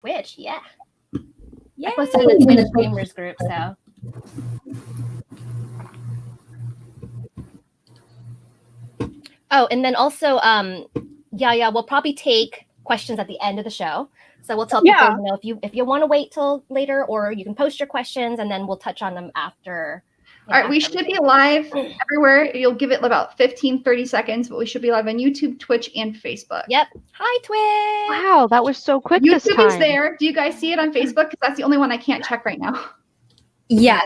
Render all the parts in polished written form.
Twitch. Yeah. Yay. I posted in the Twitch streamers group, so. Oh, and then also, Yaya, we'll probably take questions at the end of the show. So we'll tell people, if you want to wait till later, or you can post your questions and then we'll touch on them after. All right, we should be live everywhere. You'll give it about 15, 30 seconds, but we should be live on YouTube, Twitch, and Facebook. Yep. Hi, Twitch. Wow, that was so quick this time. YouTube is there. Do you guys see it on Facebook? Because that's the only one I can't check right now. Yeah.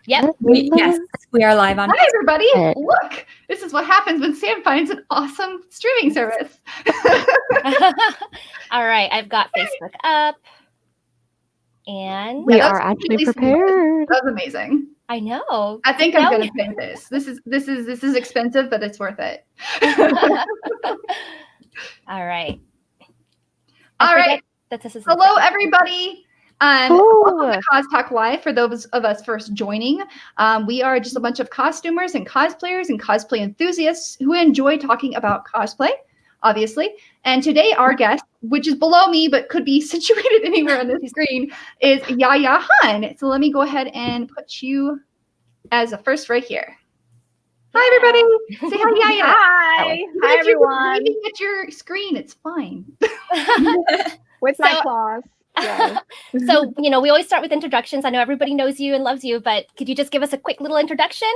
Yep. Yes, we are live on. Hi, everybody. Look, this is what happens when Sam finds an awesome streaming service. All right, I've got Facebook up. And we are actually prepared. That was amazing. I know. I think I'm gonna pay this. This is expensive, but it's worth it. All right. All right. Hello, everybody. Welcome to CosTalk Live. For those of us first joining, we are just a bunch of costumers and cosplayers and cosplay enthusiasts who enjoy talking about cosplay, obviously. And today our guest, which is below me but could be situated anywhere on this screen, is Yaya Han. So let me go ahead and put you as a first right here. Hi, everybody. Say hi, Yaya. Hi. Hi, everyone. If you're waving at your screen, it's fine. With my claws. Yeah. So, we always start with introductions. I know everybody knows you and loves you, but could you just give us a quick little introduction?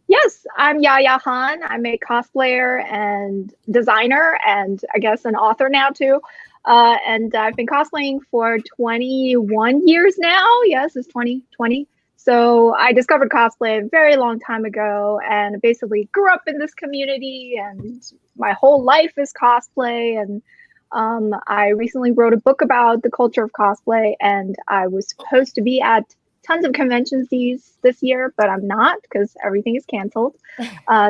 Yes, I'm Yaya Han. I'm a cosplayer and designer and I guess an author now too. And I've been cosplaying for 21 years now. Yes, it's 2020. So I discovered cosplay a very long time ago and basically grew up in this community and my whole life is cosplay. And I recently wrote a book about the culture of cosplay and I was supposed to be at tons of conventions this year, but I'm not because everything is canceled.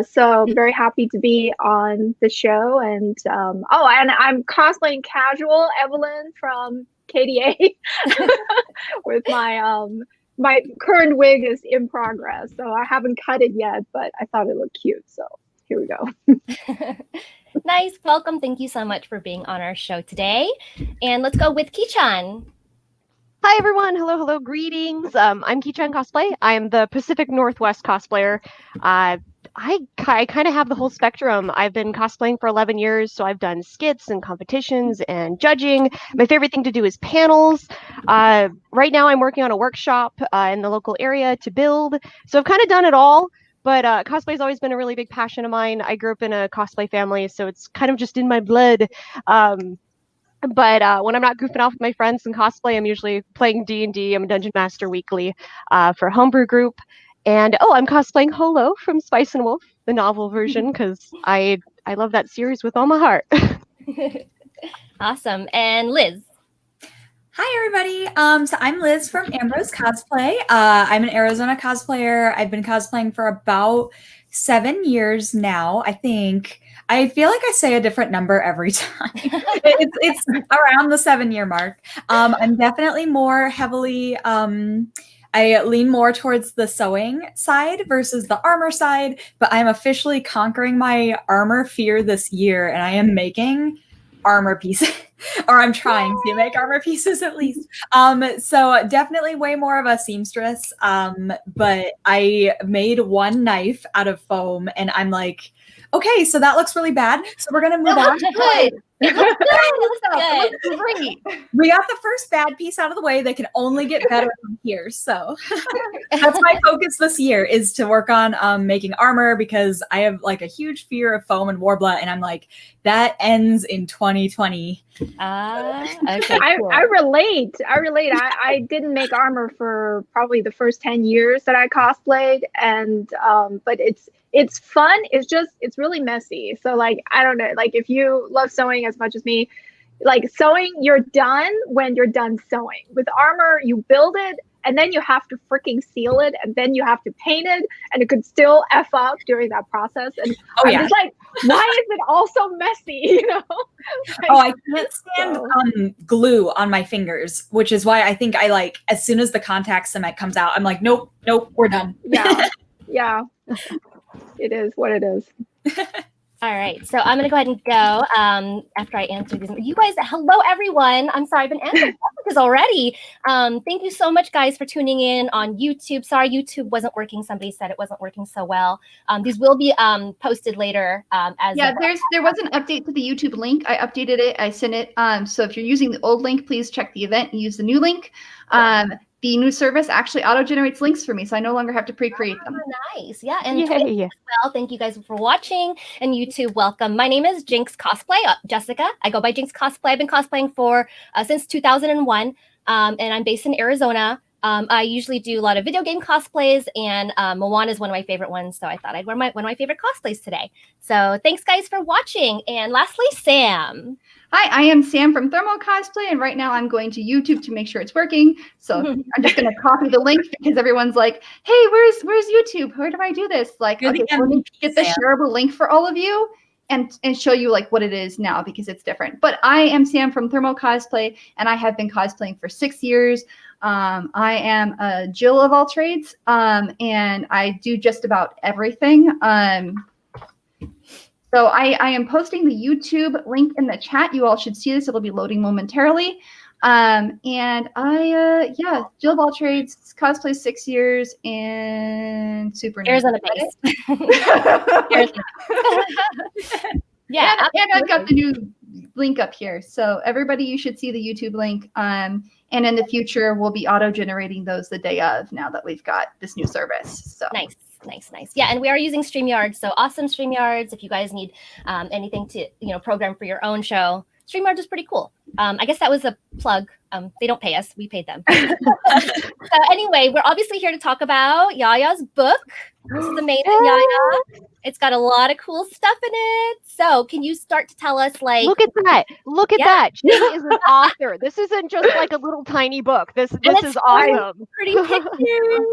So I'm very happy to be on the show. And and I'm cosplaying casual Evelyn from KDA with my current wig is in progress. So I haven't cut it yet, but I thought it looked cute. So here we go. Nice. Welcome. Thank you so much for being on our show today. And let's go with Kii-chan. Hi, everyone. Hello. Greetings. I'm Kii-chan Cosplay. I am the Pacific Northwest cosplayer. I kind of have the whole spectrum. I've been cosplaying for 11 years, so I've done skits and competitions and judging. My favorite thing to do is panels. Right now, I'm working on a workshop in the local area to build. So I've kind of done it all. But cosplay has always been a really big passion of mine. I grew up in a cosplay family, so it's kind of just in my blood. But when I'm not goofing off with my friends in cosplay, I'm usually playing D&D. I'm a Dungeon Master weekly for a homebrew group. And I'm cosplaying Holo from Spice and Wolf, the novel version, because I love that series with all my heart. Awesome. And Liz. Hi, everybody. So I'm Liz from Ambrose Cosplay. I'm an Arizona cosplayer. I've been cosplaying for about 7 years now, I think. I feel like I say a different number every time. it's around the 7-year mark. I'm definitely more heavily, I lean more towards the sewing side versus the armor side, but I'm officially conquering my armor fear this year, and I am making armor pieces, or I'm trying to make armor pieces at least. So definitely way more of a seamstress. But I made one knife out of foam, and I'm like, okay, so that looks really bad. So we're gonna move on. Good. It looks good. Great. We got the first bad piece out of the way. They can only get better from here. So that's my focus this year, is to work on making armor, because I have like a huge fear of foam and Warbler, and I'm like, that ends in 2020. Okay, cool. I relate. I didn't make armor for probably the first 10 years that I cosplayed, and but it's fun. It's really messy. So like, I don't know, like if you love sewing as much as me, like sewing, you're done when you're done sewing. With armor, you build it and then you have to freaking seal it, and then you have to paint it, and it could still F up during that process. And I'm just like, why is it all so messy? You know? Like, I can't stand glue on my fingers, which is why I think I like, as soon as the contact cement comes out, I'm like, nope, we're done. Yeah. It is what it is. All right, so I'm gonna go ahead and go after I answer these. You guys, hello everyone. I'm sorry, I've been answering messages already. Thank you so much, guys, for tuning in on YouTube. Sorry, YouTube wasn't working. Somebody said it wasn't working so well. These will be posted later. There was an update to the YouTube link. I updated it. I sent it. So if you're using the old link, please check the event and use the new link. The new service actually auto-generates links for me, so I no longer have to pre-create them. Nice. Yeah. And Twitch as well. Thank you guys for watching. And YouTube, welcome. My name is JinxCosplay, Jessica. I go by JinxCosplay. I've been cosplaying for since 2001, and I'm based in Arizona. I usually do a lot of video game cosplays, and Moana is one of my favorite ones, so I thought I'd wear one of my favorite cosplays today. So thanks, guys, for watching. And lastly, Sam. Hi, I am Sam from ThermoCosplay, and right now I'm going to YouTube to make sure it's working. So I'm just going to copy the link because everyone's like, hey, where's YouTube? Where do I do this? Like, okay, so let me get the shareable link for all of you and show you like what it is now because it's different. But I am Sam from ThermoCosplay, and I have been cosplaying for 6 years. I am a Jill of all trades, and I do just about everything. So I am posting the YouTube link in the chat. You all should see this. It'll be loading momentarily. And I, Jill of all trades, cosplay 6 years, and super Arizona based. Yeah, and I've got the new link up here. So everybody, you should see the YouTube link. And in the future, we'll be auto-generating those the day of now that we've got this new service. So nice. Yeah, and we are using StreamYard, so awesome StreamYards. If you guys need anything to program for your own show, StreamYard is pretty cool. I guess that was a plug. They don't pay us; we paid them. So anyway, we're obviously here to talk about Yaya's book. This is amazing, Yaya. It's got a lot of cool stuff in it. So can you start to tell us, like, look at that? Look at that! She is an author. This isn't just like a little tiny book. This is awesome. Pretty pictures.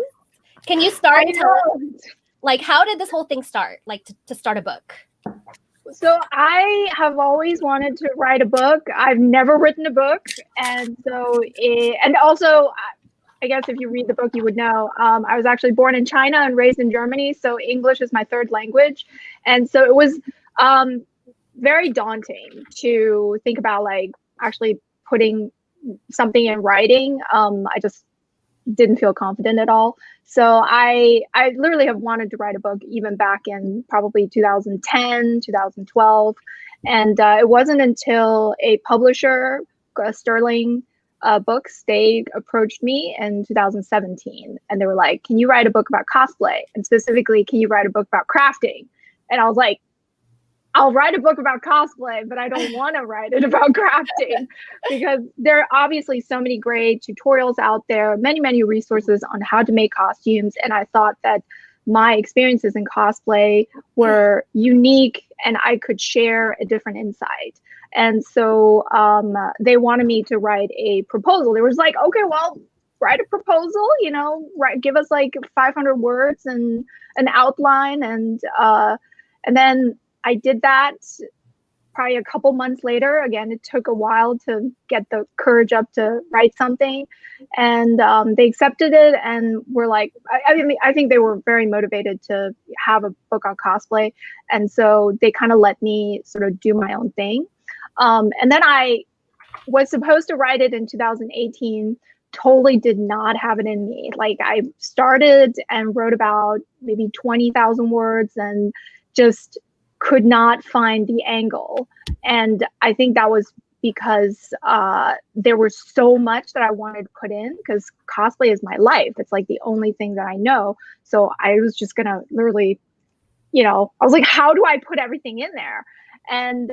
Can you start to tell us, like, how did this whole thing start? Like, to start a book? So I have always wanted to write a book. I've never written a book, and so and also, I guess if you read the book, you would know. I was actually born in China and raised in Germany, so English is my third language, and so it was very daunting to think about like actually putting something in writing. I just didn't feel confident at all. So I literally have wanted to write a book even back in probably 2010, 2012. And it wasn't until a publisher, Sterling Books, they approached me in 2017. And they were like, can you write a book about cosplay? And specifically, can you write a book about crafting? And I was like, I'll write a book about cosplay, but I don't want to write it about crafting because there are obviously so many great tutorials out there, many resources on how to make costumes. And I thought that my experiences in cosplay were unique and I could share a different insight. And so they wanted me to write a proposal. They was like, okay, well, write a proposal, give us like 500 words and an outline. And then I did that probably a couple months later. Again, it took a while to get the courage up to write something. And they accepted it and were like, I think they were very motivated to have a book on cosplay. And so they kind of let me sort of do my own thing. And then I was supposed to write it in 2018, totally did not have it in me. Like I started and wrote about maybe 20,000 words and just could not find the angle. And I think that was because there was so much that I wanted to put in because cosplay is my life. It's like the only thing that I know. So I was just gonna literally, I was like, how do I put everything in there? And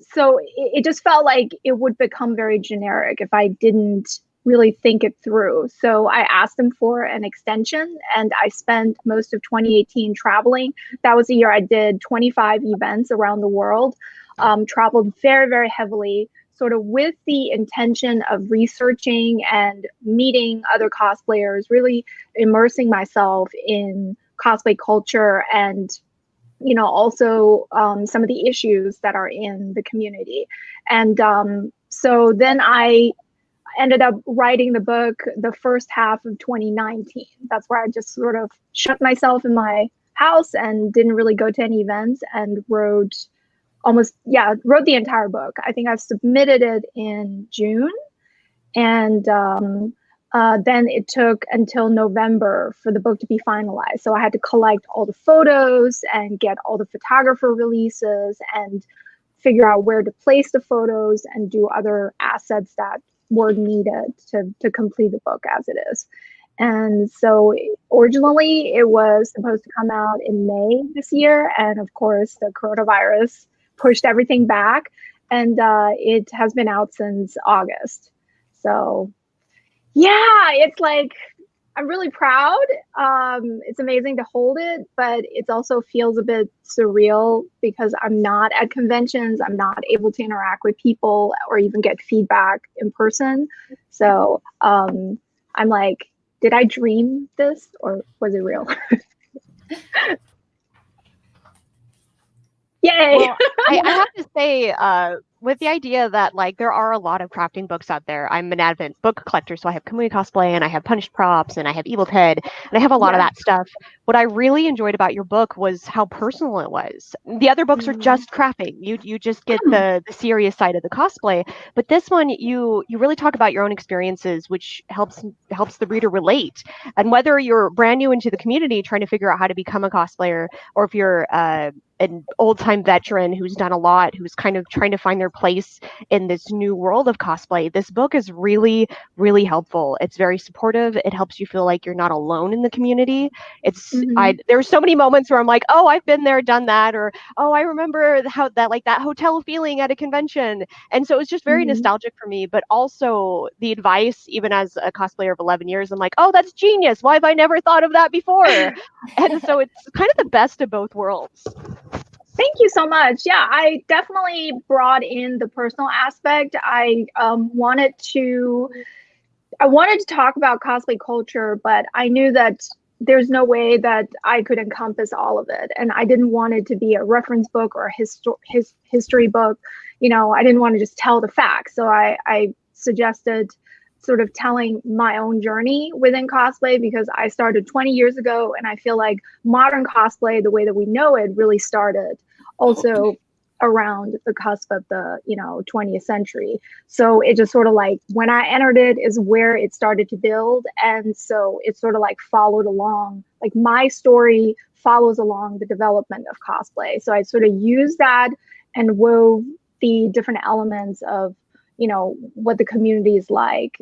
so it just felt like it would become very generic if I didn't really think it through. So I asked them for an extension and I spent most of 2018 traveling. That was the year I did 25 events around the world, traveled very heavily, sort of with the intention of researching and meeting other cosplayers, really immersing myself in cosplay culture and also some of the issues that are in the community. And so then I ended up writing the book the first half of 2019. That's where I just sort of shut myself in my house and didn't really go to any events, and wrote the entire book. I think I've submitted it in June, and then it took until November for the book to be finalized. So I had to collect all the photos and get all the photographer releases and figure out where to place the photos and do other assets that were needed to complete the book as it is. And so originally it was supposed to come out in May this year. And of course, the coronavirus pushed everything back, and it has been out since August. So yeah, it's like, I'm really proud. It's amazing to hold it, but it also feels a bit surreal because I'm not at conventions. I'm not able to interact with people or even get feedback in person. So I'm like, did I dream this or was it real? Yay! Well, I have to say, with the idea that like there are a lot of crafting books out there. I'm an avid book collector, so I have Kamui-cosplay and I have Punished Props and I have Evil Ted and I have a lot of that stuff. What I really enjoyed about your book was how personal it was. The other books are just crafting. You just get the serious side of the cosplay, but this one you really talk about your own experiences, which helps the reader relate. And whether you're brand new into the community trying to figure out how to become a cosplayer, or if you're an old-time veteran who's done a lot, who's kind of trying to find their place in this new world of cosplay, this book is really, really helpful. It's very supportive. It helps you feel like you're not alone in the community. It's there's so many moments where I'm like, oh, I've been there, done that, or oh, I remember how that hotel feeling at a convention. And so it's just very nostalgic for me, but also the advice, even as a cosplayer of 11 years, I'm like, oh, that's genius. Why have I never thought of that before? And so it's kind of the best of both worlds. Thank you so much. Yeah, I definitely brought in the personal aspect. I wanted to talk about cosplay culture, but I knew that there's no way that I could encompass all of it. And I didn't want it to be a reference book or a history book. You know, I didn't want to just tell the facts. So I suggested sort of telling my own journey within cosplay, because I started 20 years ago, and I feel like modern cosplay, the way that we know it, really started also around the cusp of the 20th century. So it just sort of like, when I entered it is where it started to build, and so it sort of like followed along, like my story follows along the development of cosplay. So I sort of used that and wove the different elements of what the community is like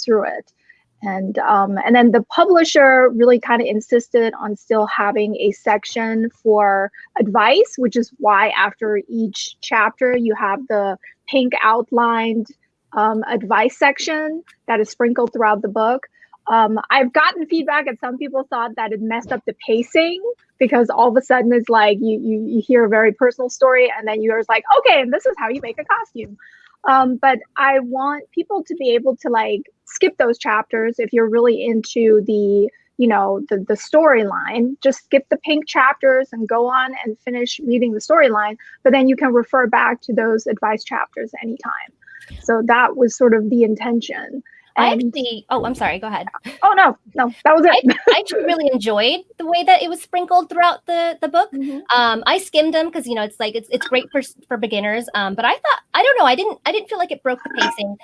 through it. And then the publisher really kind of insisted on still having a section for advice, which is why after each chapter you have the pink outlined advice section that is sprinkled throughout the book. I've gotten feedback, and some people thought that it messed up the pacing, because all of a sudden it's like you hear a very personal story, and then you're just like, okay, and this is how you make a costume. But I want people to be able to like skip those chapters if you're really into the storyline. Just skip the pink chapters and go on and finish reading the storyline. But then you can refer back to those advice chapters anytime. So that was sort of the intention. I'm sorry, go ahead. Oh, no, that was it. I actually really enjoyed the way that it was sprinkled throughout the book. I skimmed them because it's great for beginners. But I don't know, I didn't feel like it broke the pacing.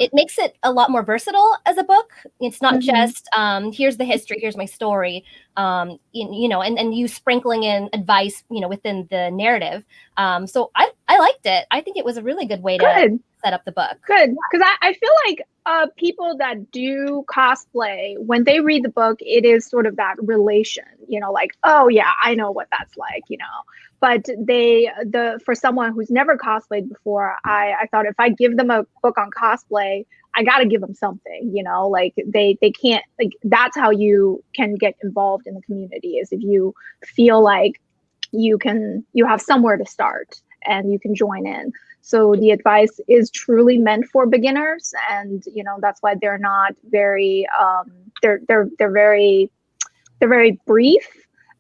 It makes it a lot more versatile as a book. It's not just here's the history, here's my story. And you sprinkling in advice, within the narrative. So I liked it. I think it was a really good way to set up the book. Good, because I feel like people that do cosplay, when they read the book, it is sort of that relation, like, oh yeah, I know what that's like, But for someone who's never cosplayed before, I thought if I give them a book on cosplay, I got to give them something, like they can't, like, that's how you can get involved in the community, is if you feel like you have somewhere to start and you can join in. So the advice is truly meant for beginners, and that's why they're not very they're very brief.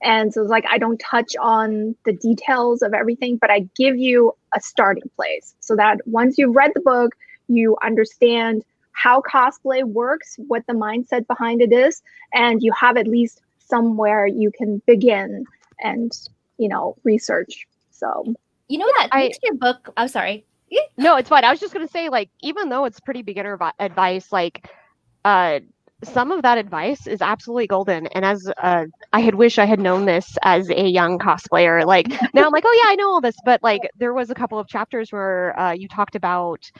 And so it's like, I don't touch on the details of everything, but I give you a starting place so that once you've read the book, you understand how cosplay works, what the mindset behind it is, and you have at least somewhere you can begin and, research. So that makes your book. I'm sorry. No, it's fine. I was just gonna say, like, even though it's pretty beginner advice, like, some of that advice is absolutely golden. And as I had wished I had known this as a young cosplayer. Like now I'm like, oh yeah, I know all this. But like there was a couple of chapters where you talked about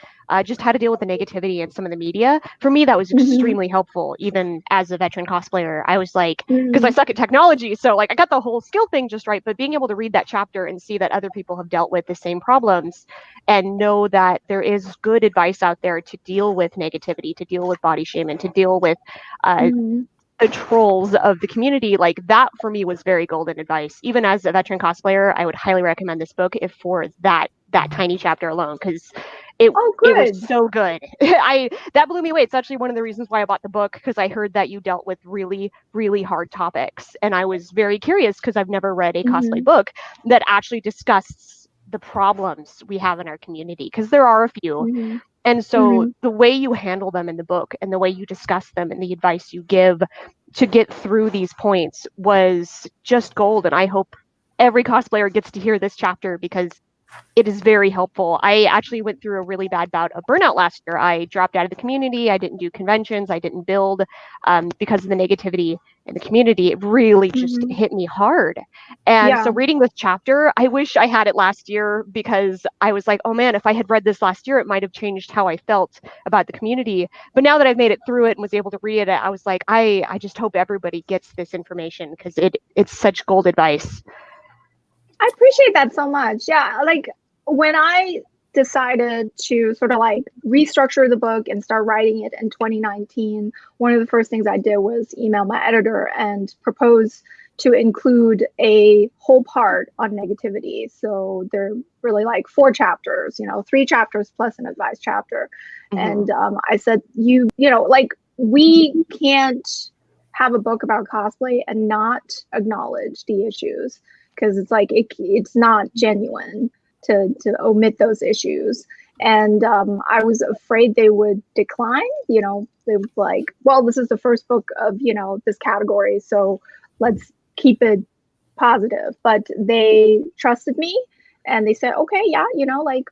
just how to deal with the negativity in some of the media. For me, that was extremely helpful. Even as a veteran cosplayer, I was like, because I suck at technology, so like I got the whole skill thing just right. But being able to read that chapter and see that other people have dealt with the same problems and know that there is good advice out there to deal with negativity, to deal with body shaming, to deal with the trolls of the community, like that for me was very golden advice. Even as a veteran cosplayer, I would highly recommend this book if for that tiny chapter alone, because it was so good. That blew me away. It's actually one of the reasons why I bought the book, because I heard that you dealt with really, really hard topics, and I was very curious because I've never read a cosplay book that actually discussed the problems we have in our community, because there are a few. And so the way you handle them in the book and the way you discuss them and the advice you give to get through these points was just gold. And I hope every cosplayer gets to hear this chapter, because it is very helpful. I actually went through a really bad bout of burnout last year. I dropped out of the community. I didn't do conventions. I didn't build because of the negativity in the community. It really just hit me hard. And so reading this chapter, I wish I had it last year, because I was like, oh man, if I had read this last year, it might have changed how I felt about the community. But now that I've made it through it and was able to read it, I was like, I just hope everybody gets this information, because it's such gold advice. I appreciate that so much. Yeah, like when I decided to sort of like restructure the book and start writing it in 2019, one of the first things I did was email my editor and propose to include a whole part on negativity. So they're really like 4 chapters, 3 chapters plus an advice chapter. And I said, like we can't have a book about cosplay and not acknowledge the issues, because it's like it's not genuine to omit those issues. And I was afraid they would decline. They were like, well, this is the first book of this category, so let's keep it positive. But they trusted me, and they said, okay, yeah, like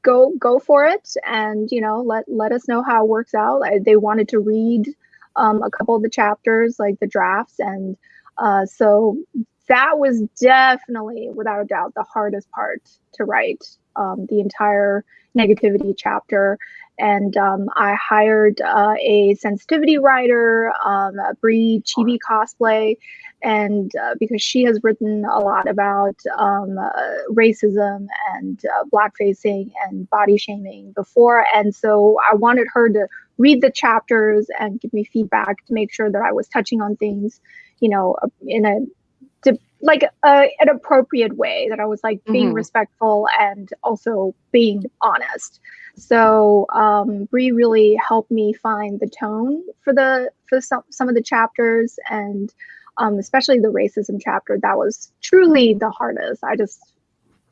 go for it, and let us know how it works out. They wanted to read a couple of the chapters, like the drafts, and so that was definitely, without a doubt, the hardest part to write, the entire negativity chapter. And I hired a sensitivity writer, Bree Chibi Cosplay, and because she has written a lot about racism and blackfacing and body shaming before. And so I wanted her to read the chapters and give me feedback to make sure that I was touching on things, in an appropriate way, that I was like being respectful and also being honest. So Bree really helped me find the tone for some of the chapters, and especially the racism chapter. That was truly the hardest. I just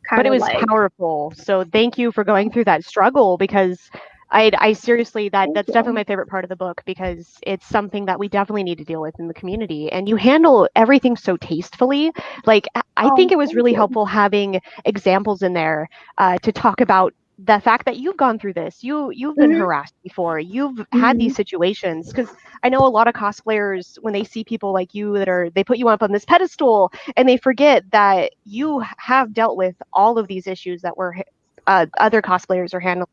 but it was powerful. So thank you for going through that struggle, because I seriously, that's definitely my favorite part of the book, because it's something that we definitely need to deal with in the community. And you handle everything so tastefully. Like, I think it was really helpful having examples in there to talk about the fact that you've gone through this. You've been harassed before. You've had these situations, because I know a lot of cosplayers, when they see people like you they put you up on this pedestal, and they forget that you have dealt with all of these issues that other cosplayers are handling.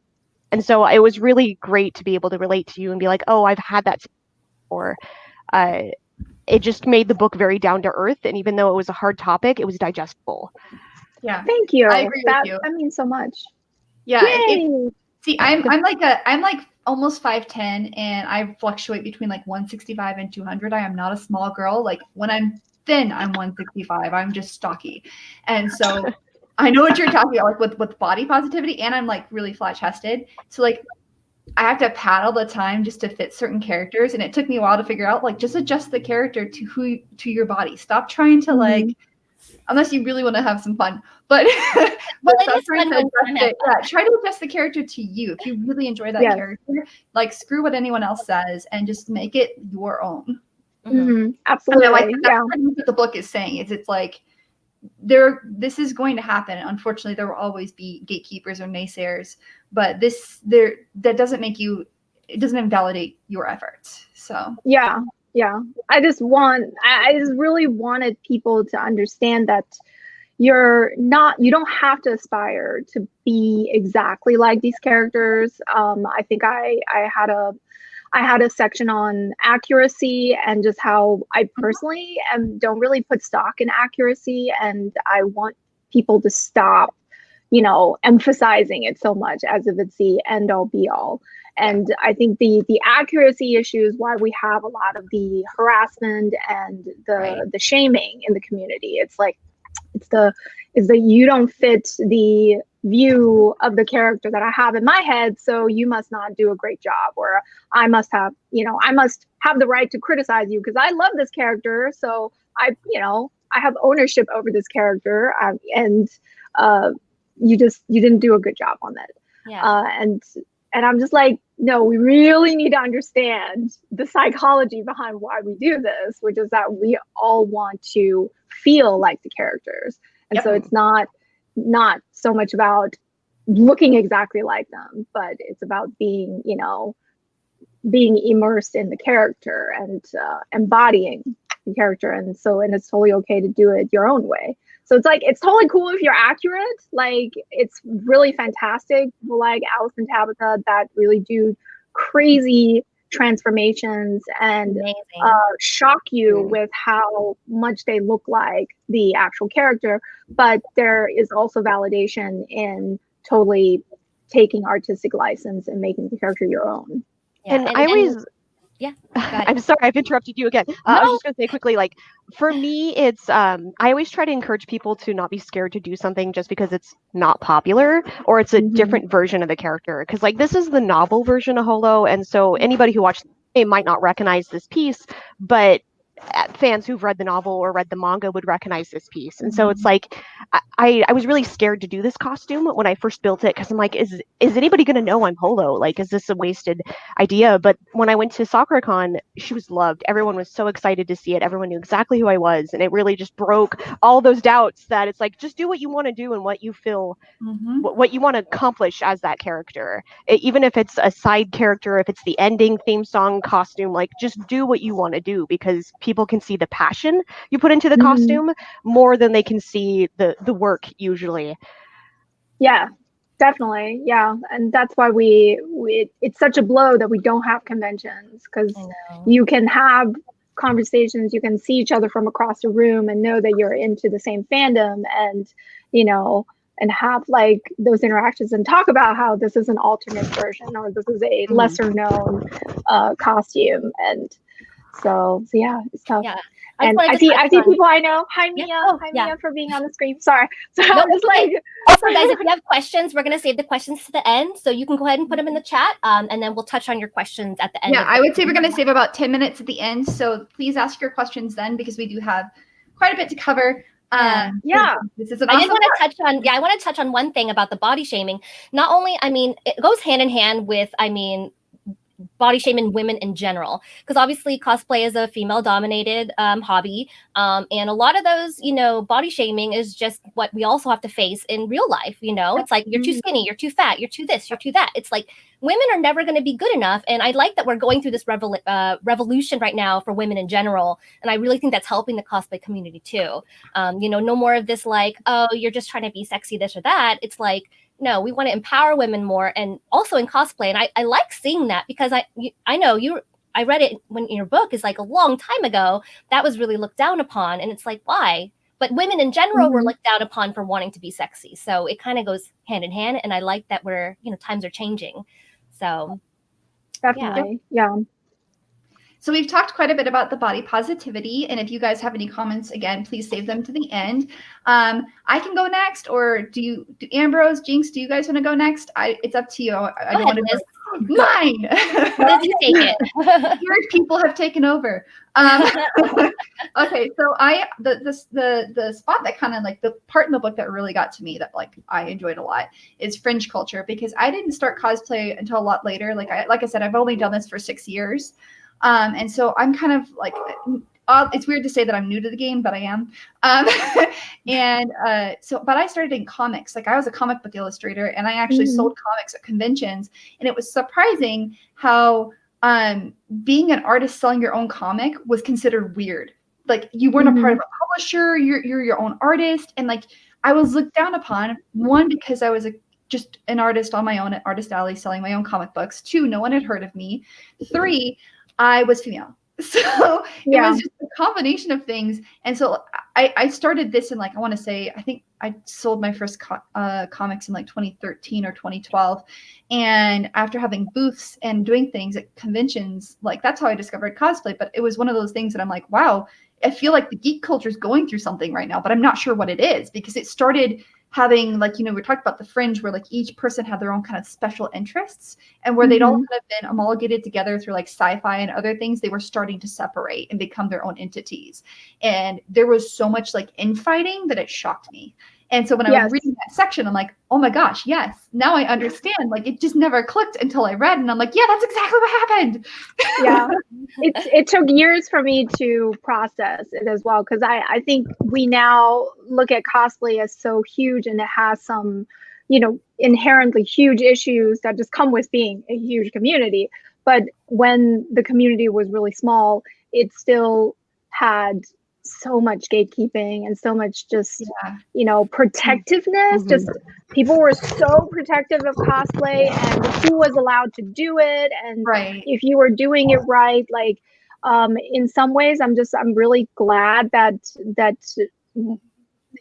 And so it was really great to be able to relate to you and be like, oh, I've had that before. It just made the book very down to earth. And even though it was a hard topic, it was digestible. Yeah. Thank you. I agree with you. That means so much. Yeah. See, I'm like almost 5'10", and I fluctuate between like 165 and 200. I am not a small girl. Like when I'm thin, I'm 165. I'm just stocky. And so I know what you're talking about, like with body positivity, and I'm like really flat chested. So like I have to pad all the time just to fit certain characters. And it took me a while to figure out, like, just adjust the character to your body. Stop trying to like, unless you really want to have some fun, but, try to adjust the character to you. If you really enjoy that character, like screw what anyone else says and just make it your own. Absolutely. And I like that's what the book is saying. It's like this is going to happen. Unfortunately, there will always be gatekeepers or naysayers, but that doesn't make you, it doesn't invalidate your efforts. So yeah. I just really wanted people to understand that you don't have to aspire to be exactly like these characters. I think I had a section on accuracy and just how I personally don't really put stock in accuracy, and I want people to stop, emphasizing it so much as if it's the end all be all. And I think the accuracy issue is why we have a lot of the harassment and the shaming in the community. It's like it's the you don't fit the view of the character that I have in my head, so you must not do a great job, or I must have the right to criticize you because I love this character, so I have ownership over this character, and you didn't do a good job on that. And I'm just like, no, we really need to understand the psychology behind why we do this, which is that we all want to feel like the characters. And so it's not so much about looking exactly like them, but it's about being immersed in the character and embodying the character. And it's totally okay to do it your own way. So it's like, it's totally cool if you're accurate. Like, it's really fantastic. People like Alice and Tabitha that really do crazy transformations and shock you with how much they look like the actual character. But there is also validation in totally taking artistic license and making the character your own. And I always... I'm sorry, I've interrupted you again. I was just going to say quickly, like, for me, it's, I always try to encourage people to not be scared to do something just because it's not popular or it's a different version of the character. Because, like, this is the novel version of Holo, and so anybody who watched it might not recognize this piece, but fans who've read the novel or read the manga would recognize this piece. And so it's like, I was really scared to do this costume when I first built it, because I'm like, is anybody going to know I'm Holo? Like, is this a wasted idea? But when I went to SakuraCon, she was loved. Everyone was so excited to see it. Everyone knew exactly who I was. And it really just broke all those doubts that it's like, just do what you want to do and what you feel, what you want to accomplish as that character. Even if it's a side character, if it's the ending theme song costume, like, just do what you want to do, because people can see the passion you put into the costume more than they can see the work usually. Yeah, definitely. Yeah. And that's why it's such a blow that we don't have conventions, because you can have conversations, you can see each other from across the room and know that you're into the same fandom, and and have like those interactions and talk about how this is an alternate version or this is a lesser known costume. And so yeah, it's tough. Yeah. And I see people I know. Hi, Mia. Mia, for being on the screen. Sorry. So it's like, also, guys, if you have questions, we're going to save the questions to the end. So you can go ahead and put them in the chat, and then we'll touch on your questions at the end. Yeah, I would say we're going to save about 10 minutes at the end. So please ask your questions then, because we do have quite a bit to cover. This is an awesome I want to touch on one thing about the body shaming. Not only, I mean, it goes hand in hand with, body shaming women in general, because obviously cosplay is a female dominated hobby, and a lot of those body shaming is just what we also have to face in real life. It's like, you're too skinny, you're too fat, you're too this, you're too that. It's like, women are never going to be good enough, and I like that we're going through this revolution right now for women in general, and I really think that's helping the cosplay community too. No more of this like, oh, you're just trying to be sexy, this or that. It's like, no, we want to empower women more, and also in cosplay. And I like seeing that, because I know I read it when in your book is like a long time ago, that was really looked down upon. And it's like, why? But women in general were looked down upon for wanting to be sexy. So it kind of goes hand in hand. And I like that we're, times are changing. So definitely. Yeah. So we've talked quite a bit about the body positivity, and if you guys have any comments, again, please save them to the end. I can go next, or do Ambrose, Jinx, do you guys want to go next? It's up to you. I don't want to go. Mine. Liz, you take it. Your people have taken over. Okay, so the spot that kind of like the part in the book that really got to me that like I enjoyed a lot is fringe culture, because I didn't start cosplay until a lot later. Like I said, I've only done this for 6 years. And so I'm kind of like, it's weird to say that I'm new to the game, but I am. But I started in comics. Like I was a comic book illustrator, and I actually sold comics at conventions. And it was surprising how being an artist selling your own comic was considered weird. Like you weren't a part of a publisher, you're your own artist. And like I was looked down upon, one, because I was just an artist on my own at Artist Alley selling my own comic books. 2, no one had heard of me. 3, I was female. So it was just a combination of things. And so I started this in like, I want to say, I think I sold my first comics in like 2013 or 2012. And after having booths and doing things at conventions, like that's how I discovered cosplay. But it was one of those things that I'm like, wow, I feel like the geek culture is going through something right now, but I'm not sure what it is, because it started having, like, you know, we talked about the fringe where like each person had their own kind of special interests, and where they'd all kind of been amalgamated together through like sci-fi and other things, they were starting to separate and become their own entities. And there was so much like infighting that it shocked me. And so when I was reading that section, I'm like, oh my gosh, yes, now I understand. Like it just never clicked until I read, and I'm like, yeah, that's exactly what happened. Yeah, it took years for me to process it as well, because I think we now look at cosplay as so huge, and it has some, you know, inherently huge issues that just come with being a huge community. But when the community was really small, it still had so much gatekeeping and so much just you know, protectiveness. Just people were so protective of cosplay and who was allowed to do it, and if you were doing it right. Like in some ways I'm really glad that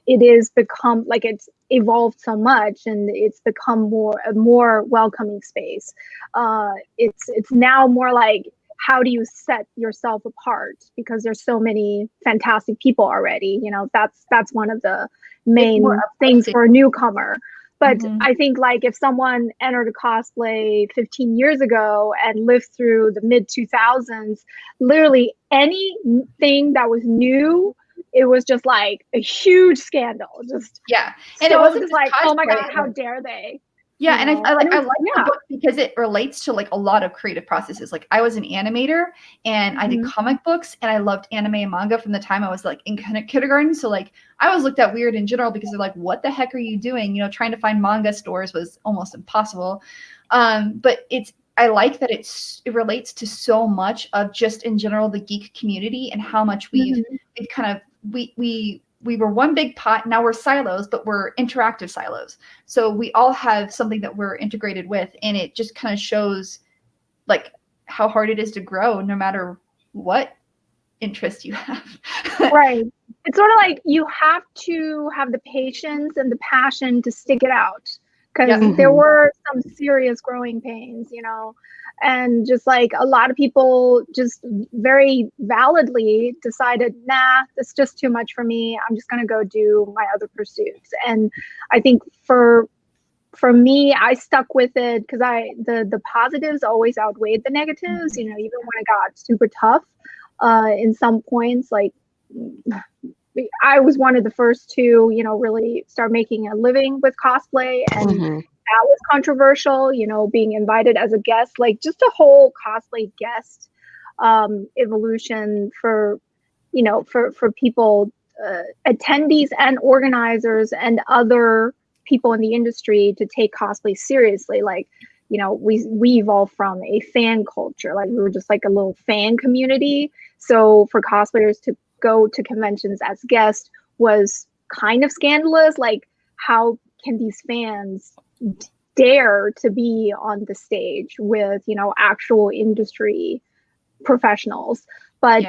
it is become like, it's evolved so much and it's become a more welcoming space. It's now more like, how do you set yourself apart? Because there's so many fantastic people already. You know, that's one of the main things for a newcomer. But I think like if someone entered a cosplay 15 years ago and lived through the mid 2000s, literally anything that was new, it was just like a huge scandal. Just and it wasn't just like, oh my god, how dare they? Yeah, and I like the book because it relates to like a lot of creative processes. Like I was an animator and I did comic books, and I loved anime and manga from the time I was like in kindergarten. So like I was looked at weird in general because they're like, what the heck are you doing? You know, trying to find manga stores was almost impossible. But I like that it relates to so much of just in general the geek community and how much we've kind of we were one big pot. Now we're silos, but we're interactive silos. So we all have something that we're integrated with, and it just kind of shows like how hard it is to grow no matter what interest you have. Right. It's sort of like you have to have the patience and the passion to stick it out, because there were some serious growing pains, you know. And just like a lot of people just very validly decided, nah, that's just too much for me. I'm just going to go do my other pursuits. And I think for me, I stuck with it because the positives always outweighed the negatives, you know, even when it got super tough in some points. Like I was one of the first to, you know, really start making a living with cosplay, and that was controversial, you know, being invited as a guest, like just a whole cosplay guest evolution for, you know, for people, attendees and organizers and other people in the industry to take cosplay seriously. Like, you know, we evolved from a fan culture, like we were just like a little fan community. So for cosplayers to go to conventions as guests was kind of scandalous. Like, how can these fans dare to be on the stage with, you know, actual industry professionals? But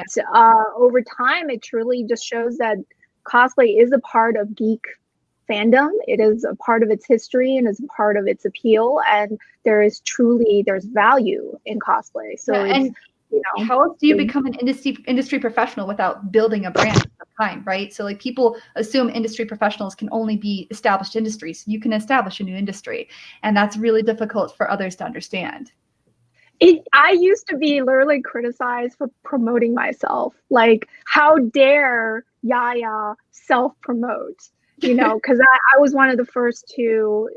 over time, it truly just shows that cosplay is a part of geek fandom. It is a part of its history and is a part of its appeal, and there's value in cosplay. So and you know, how else do you become an industry professional without building a brand of some kind, right? So like people assume industry professionals can only be established industries. You can establish a new industry, and that's really difficult for others to understand. I used to be literally criticized for promoting myself. Like, how dare Yaya self-promote? You know, because I was one of the first to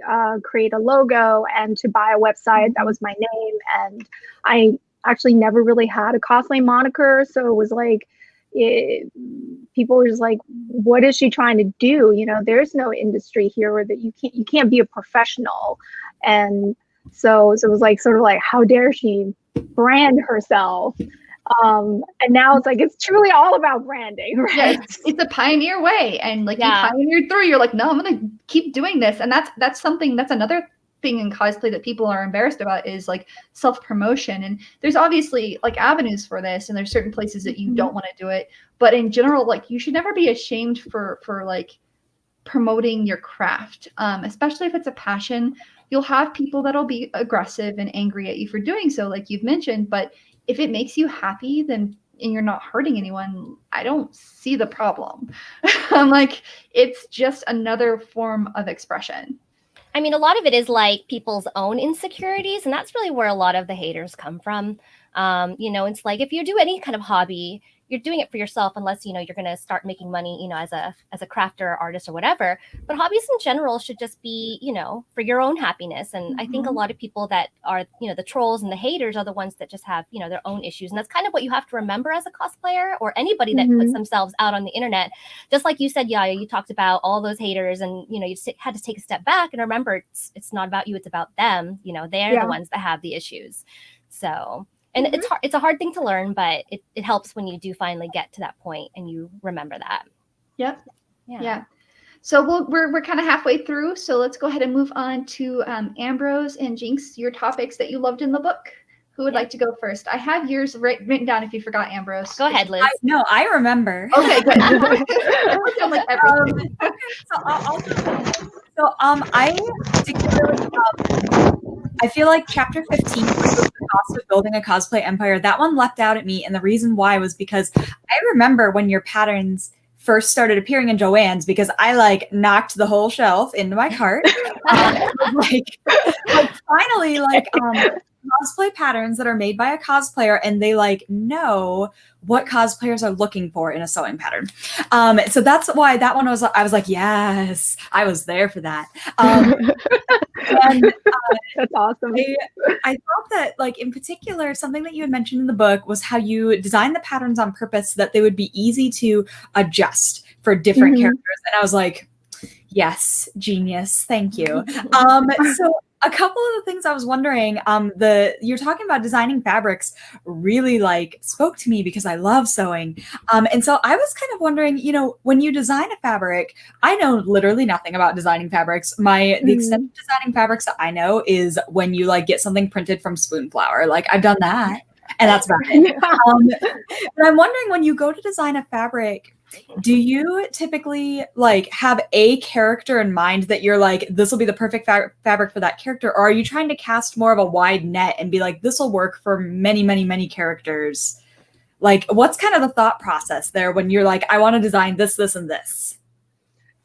create a logo and to buy a website that was my name. And actually never really had a cosplay moniker. So it was like, people were just like, what is she trying to do? You know, there's no industry here where that you can't be a professional. And so it was like, sort of like, how dare she brand herself? And now it's like, it's truly all about branding, right? Yeah, it's a pioneer way. And like you pioneered through, you're like, no, I'm going to keep doing this. And that's another thing in cosplay that people are embarrassed about is like self-promotion. And there's obviously like avenues for this, and there's certain places that you don't want to do it. But in general, like you should never be ashamed for like promoting your craft, especially if it's a passion. You'll have people that'll be aggressive and angry at you for doing so, like you've mentioned. But if it makes you happy, then and you're not hurting anyone, I don't see the problem. I'm like, it's just another form of expression. I mean, a lot of it is like people's own insecurities, and that's really where a lot of the haters come from. You know, it's like if you do any kind of hobby, you're doing it for yourself, unless, you know, you're going to start making money, you know, as a crafter or artist or whatever. But hobbies in general should just be, you know, for your own happiness. And I think a lot of people that are, you know, the trolls and the haters are the ones that just have, you know, their own issues. And that's kind of what you have to remember as a cosplayer or anybody that puts themselves out on the internet. Just like you said, Yaya, you talked about all those haters, and, you know, you had to take a step back and remember it's not about you, it's about them. You know, they're the ones that have the issues. So, and it's hard, it's a hard thing to learn, but it helps when you do finally get to that point and you remember that. Yep. Yeah. So we're kind of halfway through. So let's go ahead and move on to Ambrose and Jinx, your topics that you loved in the book. Who would like to go first? I have yours written down if you forgot, Ambrose. Go ahead, Liz. No, I remember. Okay, good. Like everything. I particularly I feel like chapter 15 was the cost of building a cosplay empire. That one leapt out at me, and the reason why was because I remember when your patterns first started appearing in Joann's, because I like knocked the whole shelf into my cart. like finally, cosplay patterns that are made by a cosplayer, and they like know what cosplayers are looking for in a sewing pattern. So that's why that one I was like, yes, I was there for that. And that's awesome. I thought that, like, in particular, something that you had mentioned in the book was how you designed the patterns on purpose so that they would be easy to adjust for different characters. And I was like, yes, genius. Thank you. So a couple of the things I was wondering, you're talking about designing fabrics really like spoke to me because I love sewing. And so I was kind of wondering, you know, when you design a fabric, I know literally nothing about designing fabrics. The extent of designing fabrics that I know is when you like get something printed from spoon flour. Like I've done that, and that's about it. But I'm wondering, when you go to design a fabric, do you typically like have a character in mind that you're like, this will be the perfect fabric for that character? Or are you trying to cast more of a wide net and be like, this will work for many, many, many characters? Like, what's kind of the thought process there when you're like, I want to design this, this, and this?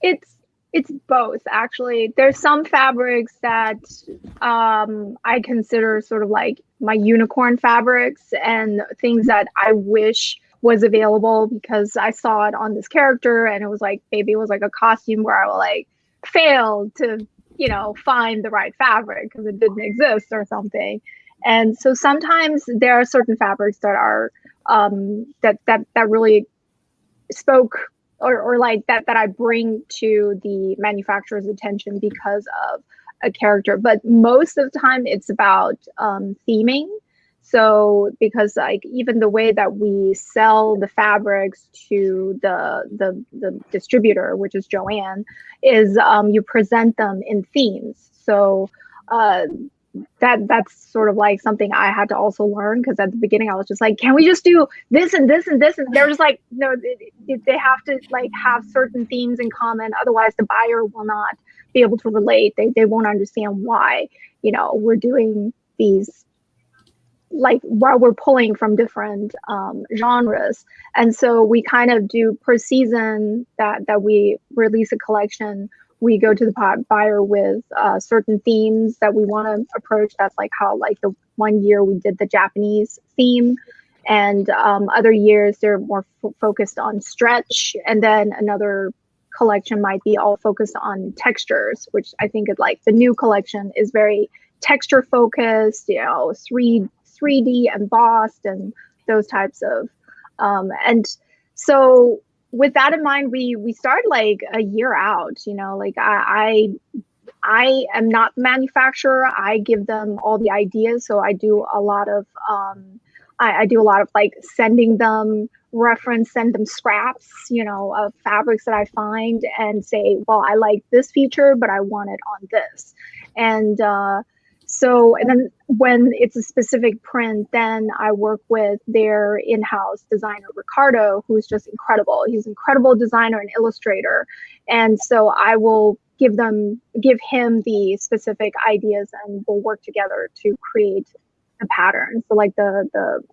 It's both, actually. There's some fabrics that I consider sort of like my unicorn fabrics, and things that I wish was available because I saw it on this character, and it was like, maybe it was like a costume where I will like fail to, you know, find the right fabric because it didn't exist or something. And so sometimes there are certain fabrics that are that really spoke or like that I bring to the manufacturer's attention because of a character. But most of the time it's about theming. So because like even the way that we sell the fabrics to the distributor, which is Joann, is you present them in themes. So that's sort of like something I had to also learn, because at the beginning I was just like, can we just do this and this and this? And they're just like, no, they have to like have certain themes in common. Otherwise the buyer will not be able to relate. They won't understand why, you know, we're doing these, like while we're pulling from different genres. And so we kind of do per season that we release a collection, we go to the buyer with certain themes that we want to approach. That's like how, like the one year we did the Japanese theme, and other years they're more focused on stretch. And then another collection might be all focused on textures, which I think is like the new collection is very texture focused, you know, 3D 3D embossed and those types of. And so with that in mind, we started like a year out. You know, like I am not the manufacturer. I give them all the ideas. So I do a lot of I do a lot of like send them scraps, you know, of fabrics that I find and say, well, I like this feature, but I want it on this. And and then when it's a specific print, then I work with their in-house designer, Ricardo, who's just incredible. He's an incredible designer and illustrator. And so I will give him the specific ideas and we'll work together to create the pattern. So like the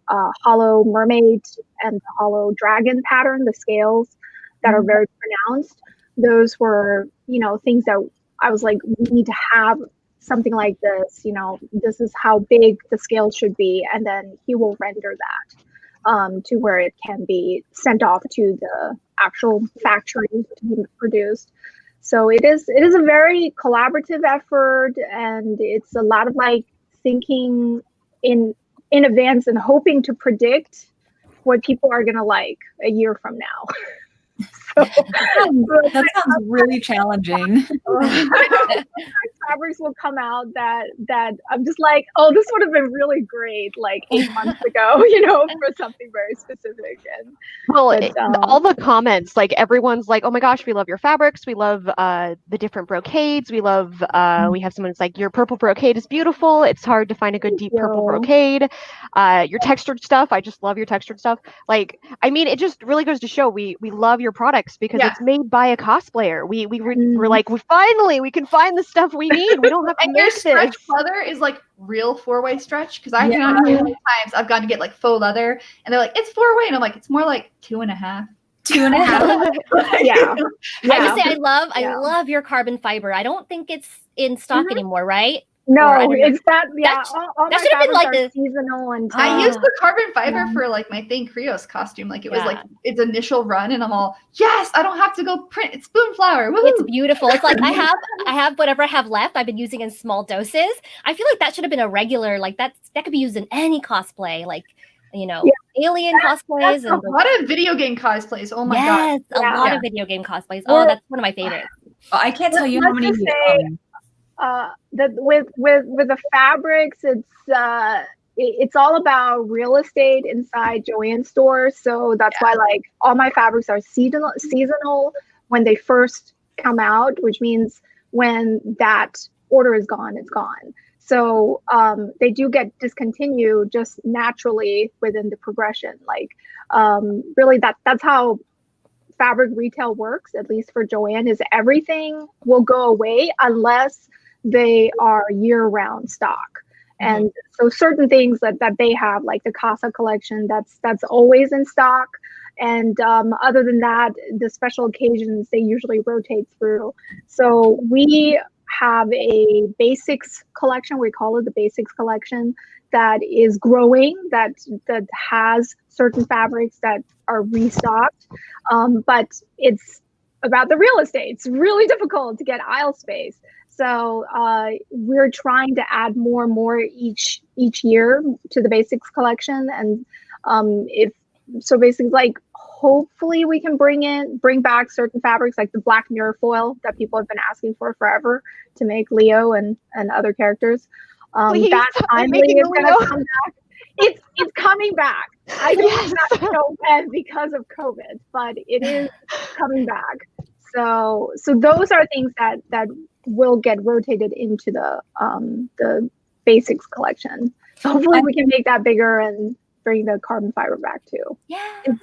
hollow mermaid and the hollow dragon pattern, the scales that are very pronounced, those were, you know, things that I was like, we need to have something like this, you know, this is how big the scale should be. And then he will render that to where it can be sent off to the actual factory to be produced. So it is a very collaborative effort, and it's a lot of like thinking in advance and hoping to predict what people are gonna like a year from now. So, that sounds really challenging. Fabrics will come out that I'm just like, oh, this would have been really great like 8 months ago, you know, for something very specific. And all the comments, like everyone's like, oh my gosh, we love your fabrics, we love the different brocades, we love we have someone who's like, your purple brocade is beautiful, it's hard to find a good deep purple brocade. Your textured stuff, I just love your textured stuff. Like, I mean, it just really goes to show we love your products because it's made by a cosplayer. We're like, we can find the stuff we need. We don't have to and make your this. stretch leather is like real 4-way stretch, because I cannot tell you how many times I've gone to get like faux leather and they're like, it's 4-way, and I'm like, it's more like 2.5. 2.5. Yeah. I just say I love your carbon fiber. I don't think it's in stock anymore, right? No, it's that. Yeah, all that my should have been like fabrics are seasonal and. I used the carbon fiber for like my Thing Krios costume. Like it was like its initial run, and I'm all, yes, I don't have to go print. It's Spoonflower. Woo-hoo! It's beautiful. It's like I have whatever I have left. I've been using in small doses. I feel like that should have been a regular. Like that could be used in any cosplay. Like, you know, alien cosplays and a lot of video game cosplays. Oh my god, a lot of video game cosplays. Oh, that's one of my favorites. I can't tell you how many. With the fabrics, it's all about real estate inside Joanne's store. So that's why like all my fabrics are seasonal when they first come out, which means when that order is gone, it's gone. So they do get discontinued just naturally within the progression. Like really that's how fabric retail works, at least for Joanne, is everything will go away unless they are year-round stock. And so certain things that they have, like the Casa collection, that's always in stock. And other than that, the special occasions, they usually rotate through. So we have a basics collection. We call it the basics collection, that is growing, that has certain fabrics that are restocked. But it's about the real estate. It's really difficult to get aisle space. So we're trying to add more and more each year to the basics collection. And basically, like, hopefully we can bring back certain fabrics like the black mirror foil that people have been asking for forever to make Leo and other characters. That finally is going to come back. It's coming back. I don't know when because of COVID, but it is coming back. So those are things that will get rotated into the basics collection. So hopefully we can make that bigger and bring the carbon fiber back too. Yeah.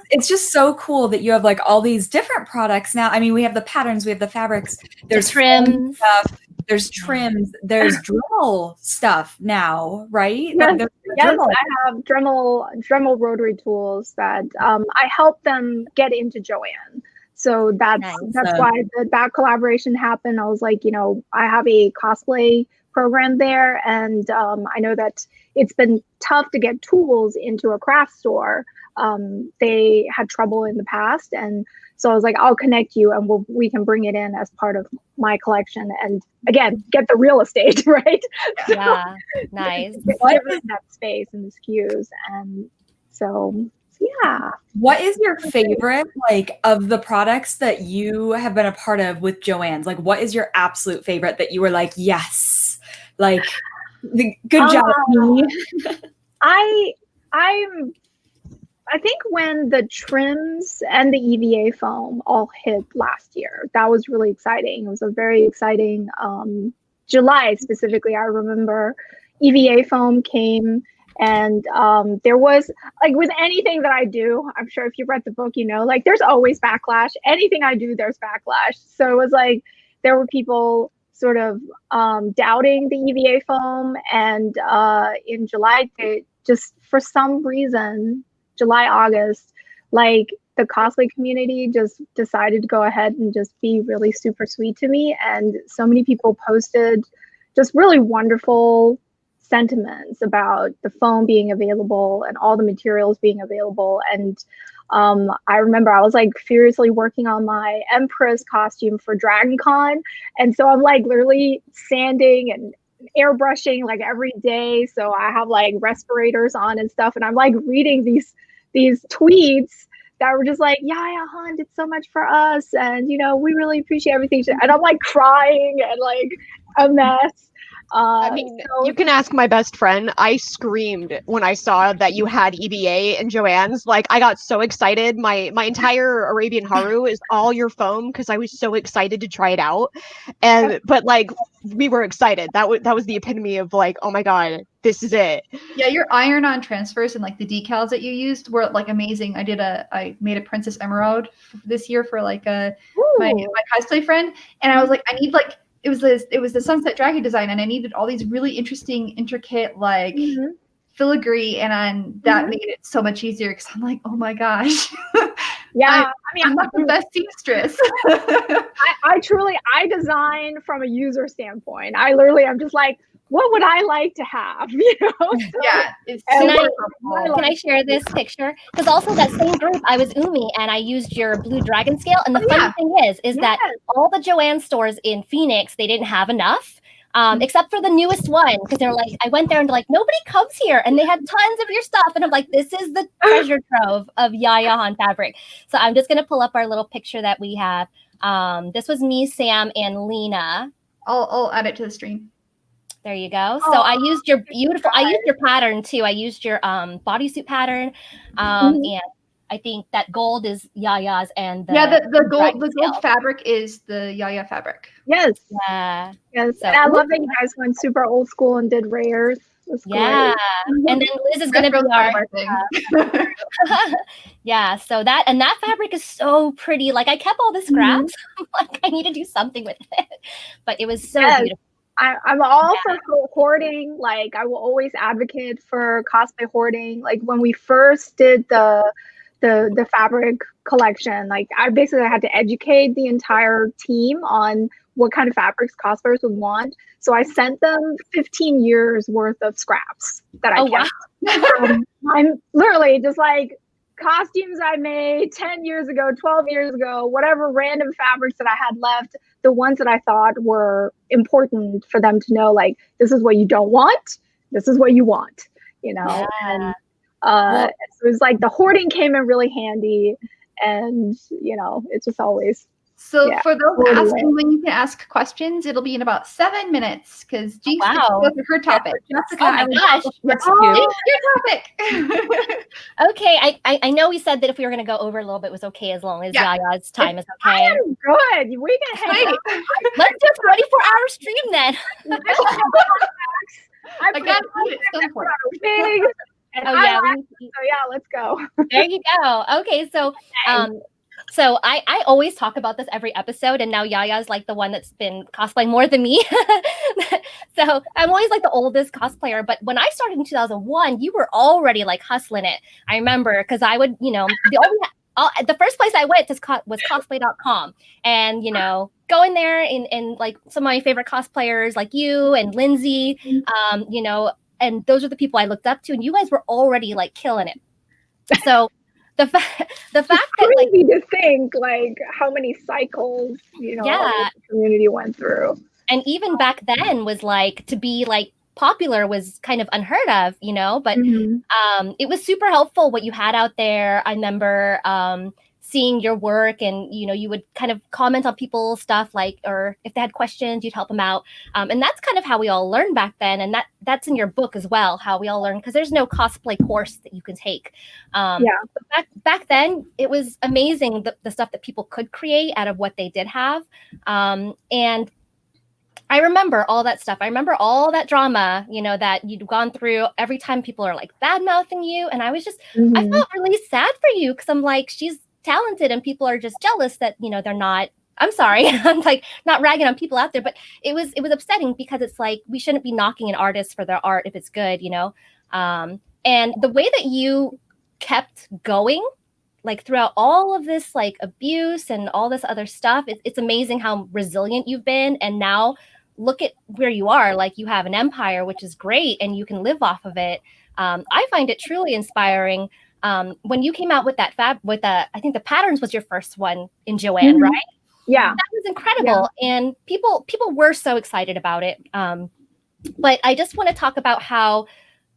It's just so cool that you have like all these different products now. I mean, we have the patterns, we have the fabrics, there's trims stuff, there's trims, there's Dremel stuff now, right? Yes, I have Dremel rotary tools that I help them get into Joanne. So that's why that collaboration happened. I was like, I have a cosplay program there, and I know that it's been tough to get tools into a craft store. They had trouble in the past, and so I was like, I'll connect you, and we can bring it in as part of my collection, and again, get the real estate, right? Yeah, nice. Give us that space and the SKUs, and so yeah. What is your favorite, like, of the products that you have been a part of with Joann's? Like, what is your absolute favorite that you were like, yes, like, good job, me? I think when the trims and the EVA foam all hit last year, that was really exciting. It was a very exciting July specifically. I remember EVA foam came, and there was, like, with anything that I do, I'm sure if you read the book, you know, like, there's always backlash. Anything I do, there's backlash. So it was like there were people sort of doubting the EVA foam, and in July, they just, for some reason, July, August, like, the cosplay community just decided to go ahead and just be really super sweet to me. And so many people posted just really wonderful sentiments about the foam being available and all the materials being available. And I remember I was, like, furiously working on my Empress costume for Dragon Con. And so I'm, like, literally sanding and airbrushing, like, every day. So I have, like, respirators on and stuff, and I'm, like, reading these tweets that were just like, Yaya Han did so much for us, and, you know, we really appreciate everything. And I'm, like, crying and, like, a mess. I mean, you can ask my best friend. I screamed when I saw that you had EVA and Joann's. Like, I got so excited. My entire Arabian Haru is all your foam because I was so excited to try it out. But like, we were excited. That was the epitome of, like, oh my god, this is it. Yeah, your iron-on transfers and, like, the decals that you used were, like, amazing. I made a Princess Emerald this year for, like, my cosplay friend, and I was like, I need, like, it was the Sunset Dragon design, and I needed all these really interesting, intricate, like, filigree, and that made it so much easier because I'm like, oh my gosh. Yeah, I'm not the best seamstress. I design from a user standpoint. I literally am just like, what would I like to have? You know? So, yeah. Can I share this picture? Because also that same group, I was Umi, and I used your blue dragon scale. And the funny thing is that all the Joann stores in Phoenix, they didn't have enough. Except for the newest one, because they're like, I went there and like, nobody comes here, and they had tons of your stuff, and I'm like, this is the treasure trove of Yaya Han fabric. So I'm just gonna pull up our little picture that we have. This was me, Sam, and Lena. I'll add it to the stream. There you go. So I used your beautiful, I used your pattern too. I used your bodysuit pattern, and I think that gold is Yaya's, and the gold fabric is the Yaya fabric. Yes. Yeah. Yes. So, and I love that you guys went super old school and did rares. Yeah. And then Liz is going to be our yeah. So that fabric is so pretty. Like, I kept all the scraps. Like, I need to do something with it. But it was so beautiful. I'm all for hoarding. Like, I will always advocate for cosplay hoarding. Like, when we first did the fabric collection, like, I basically had to educate the entire team on what kind of fabrics cosplayers would want. So I sent them 15 years worth of scraps that I kept. Wow. I'm literally just like costumes I made 10 years ago, 12 years ago, whatever random fabrics that I had left, the ones that I thought were important for them to know, like, this is what you don't want, this is what you want, you know. And so it was like the hoarding came in really handy, and, you know, it's just always. So for those asking when you can ask questions, it'll be in about 7 minutes, because Jinx gets to go through her topic. Jessica, oh my gosh, your topic. Okay, I know we said that if we were going to go over a little bit, it was okay as long as Yaya's time is okay. I am good. We can hang out. Let's do a 24-hour stream then. I got it. So yeah, let's go. There you go. Okay, so so I always talk about this every episode, and now Yaya's like the one that's been cosplaying more than me. So I'm always like the oldest cosplayer. But when I started in 2001, you were already like hustling it. I remember, because I would, you know, the first place I went was cosplay.com, and go in there and like some of my favorite cosplayers like you and Lindsay, and those are the people I looked up to, and you guys were already like killing it. So the fact that like to think like how many cycles the community went through, and even back then was like to be like popular was kind of unheard of, but it was super helpful what you had out there. I remember seeing your work, and you would kind of comment on people's stuff, like, or if they had questions, you'd help them out, and that's kind of how we all learned back then, and that's in your book as well, how we all learned, because there's no cosplay course that you can take. But back then it was amazing, the stuff that people could create out of what they did have, and I remember all that stuff. I remember all that drama, that you'd gone through every time people are like bad mouthing you. And I was just, I felt really sad for you, because I'm like, she's talented and people are just jealous that, they're not, I'm sorry, I'm like not ragging on people out there, but it was upsetting, because it's like, we shouldn't be knocking an artist for their art if it's good, and the way that you kept going, like throughout all of this like abuse and all this other stuff, it's amazing how resilient you've been. And now look at where you are. Like, you have an empire, which is great, and you can live off of it. I find it truly inspiring. When you came out with that I think the patterns was your first one in Joanne, right? Yeah, that was incredible, and people were so excited about it. But I just want to talk about how,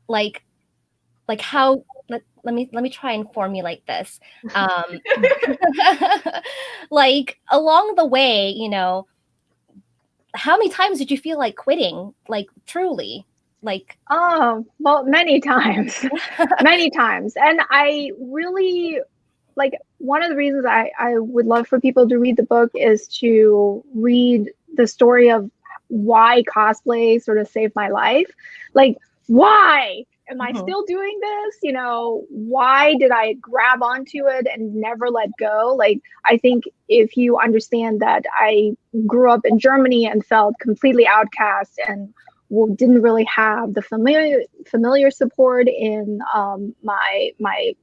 like how. Let me try and formulate this. Like, along the way, how many times did you feel like quitting? Like, truly, like. Oh, well, many times, many times. And I really, like, one of the reasons I would love for people to read the book is to read the story of why cosplay sort of saved my life. Like, why am I still doing this? Why did I grab onto it and never let go? Like, I think if you understand that I grew up in Germany and felt completely outcast and didn't really have the familiar support in my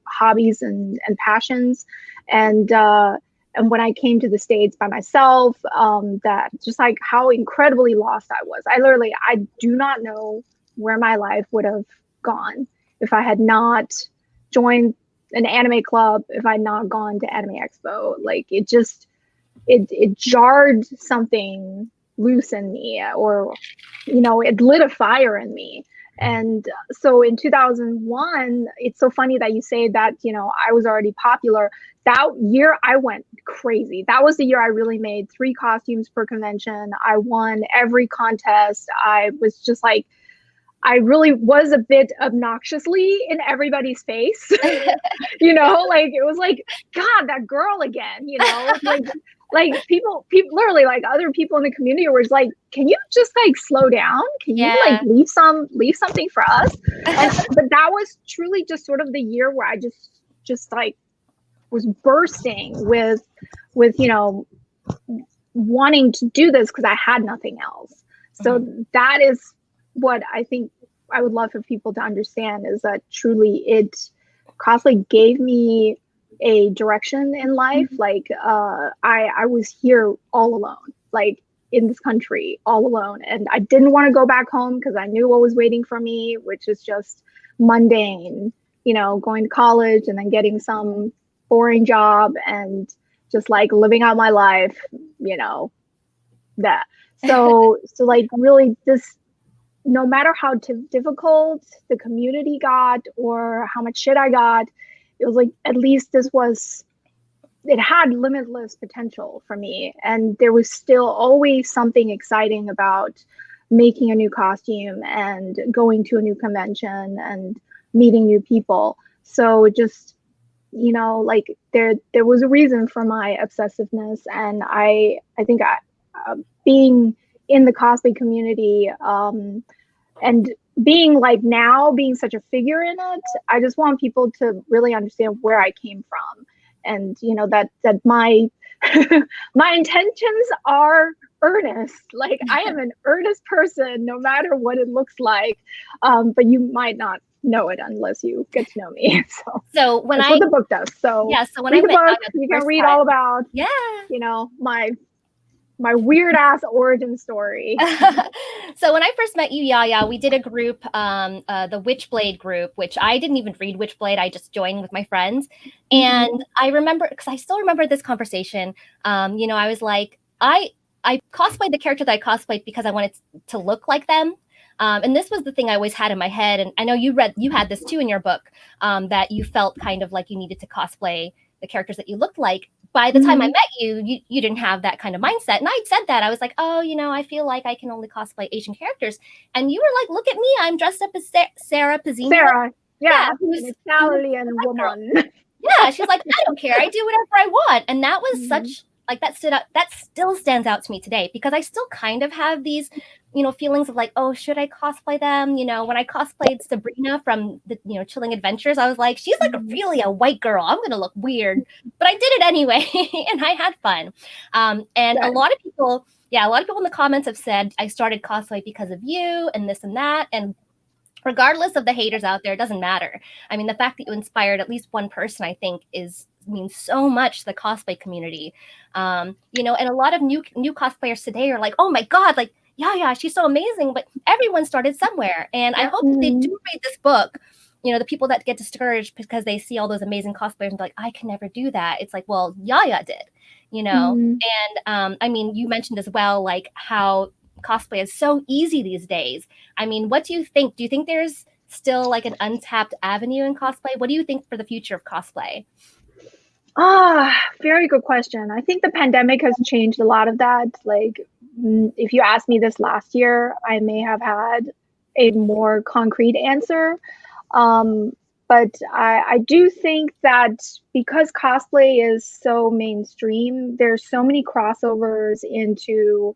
hobbies and passions, and when I came to the States by myself, that just like how incredibly lost I was. I do not know where my life would have gone if I had not joined an anime club, if I had not gone to Anime Expo. Like, it jarred something loose in me, or it lit a fire in me. And so in 2001, it's so funny that you say that I was already popular. That year I went crazy. That was the year I really made 3 costumes per convention. I won every contest. I was just like, I really was a bit obnoxiously in everybody's face. Like, it was like, God, that girl again, like people literally, like, other people in the community were like, can you just like slow down? Can you like leave something for us? But that was truly just sort of the year where I just like was bursting with wanting to do this, because I had nothing else. So that is what I think I would love for people to understand, is that truly cosplay gave me a direction in life. Like, I was here all alone, like in this country all alone. And I didn't want to go back home, because I knew what was waiting for me, which is just mundane, going to college and then getting some boring job and just like living out my life, that. So like, really, this, no matter how difficult the community got or how much shit I got, it was like, at least it had limitless potential for me. And there was still always something exciting about making a new costume and going to a new convention and meeting new people. So just, like, there was a reason for my obsessiveness. And I think being in the cosplay community, and being such a figure in it, I just want people to really understand where I came from, and that my my intentions are earnest. Like, I am an earnest person, no matter what it looks like. But you might not know it unless you get to know me. So when that's what the book does. So yeah, so when read I the met book, Yaya you can read all about my weird ass origin story. So when I first met you, Yaya, we did a group, the Witchblade group, which I didn't even read Witchblade. I just joined with my friends. And I remember, because I still remember this conversation, I was like, I cosplayed the character that I cosplayed because I wanted to look like them. And this was the thing I always had in my head. And I know you had this too in your book, that you felt kind of like you needed to cosplay the characters that you looked like. By the time I met you didn't have that kind of mindset. And I said that. I was like, oh, I feel like I can only cosplay Asian characters. And you were like, look at me. I'm dressed up as Sarah Pizzini. Sarah, who's an Italian woman. Yeah, she's like, I don't care. I do whatever I want. And that was such, like, that stood out. That still stands out to me today, because I still kind of have these, feelings of like, oh, should I cosplay them? When I cosplayed Sabrina from the, Chilling Adventures, I was like, she's like really a white girl. I'm going to look weird, but I did it anyway. And I had fun. And a lot of people in the comments have said, I started cosplay because of you and this and that. And regardless of the haters out there, it doesn't matter. I mean, the fact that you inspired at least one person, I think means so much to the cosplay community. And a lot of new cosplayers today are like, oh my God, like, yeah, she's so amazing. But everyone started somewhere. And I hope that they do read this book. The people that get discouraged because they see all those amazing cosplayers and be like, I can never do that. It's like, well, Yaya did, And I mean, you mentioned as well, like how cosplay is so easy these days. I mean, what do you think? Do you think there's still like an untapped avenue in cosplay? What do you think for the future of cosplay? Very good question. I think the pandemic has changed a lot of that. Like, if you asked me this last year, I may have had a more concrete answer. But I do think that because cosplay is so mainstream, there's so many crossovers into,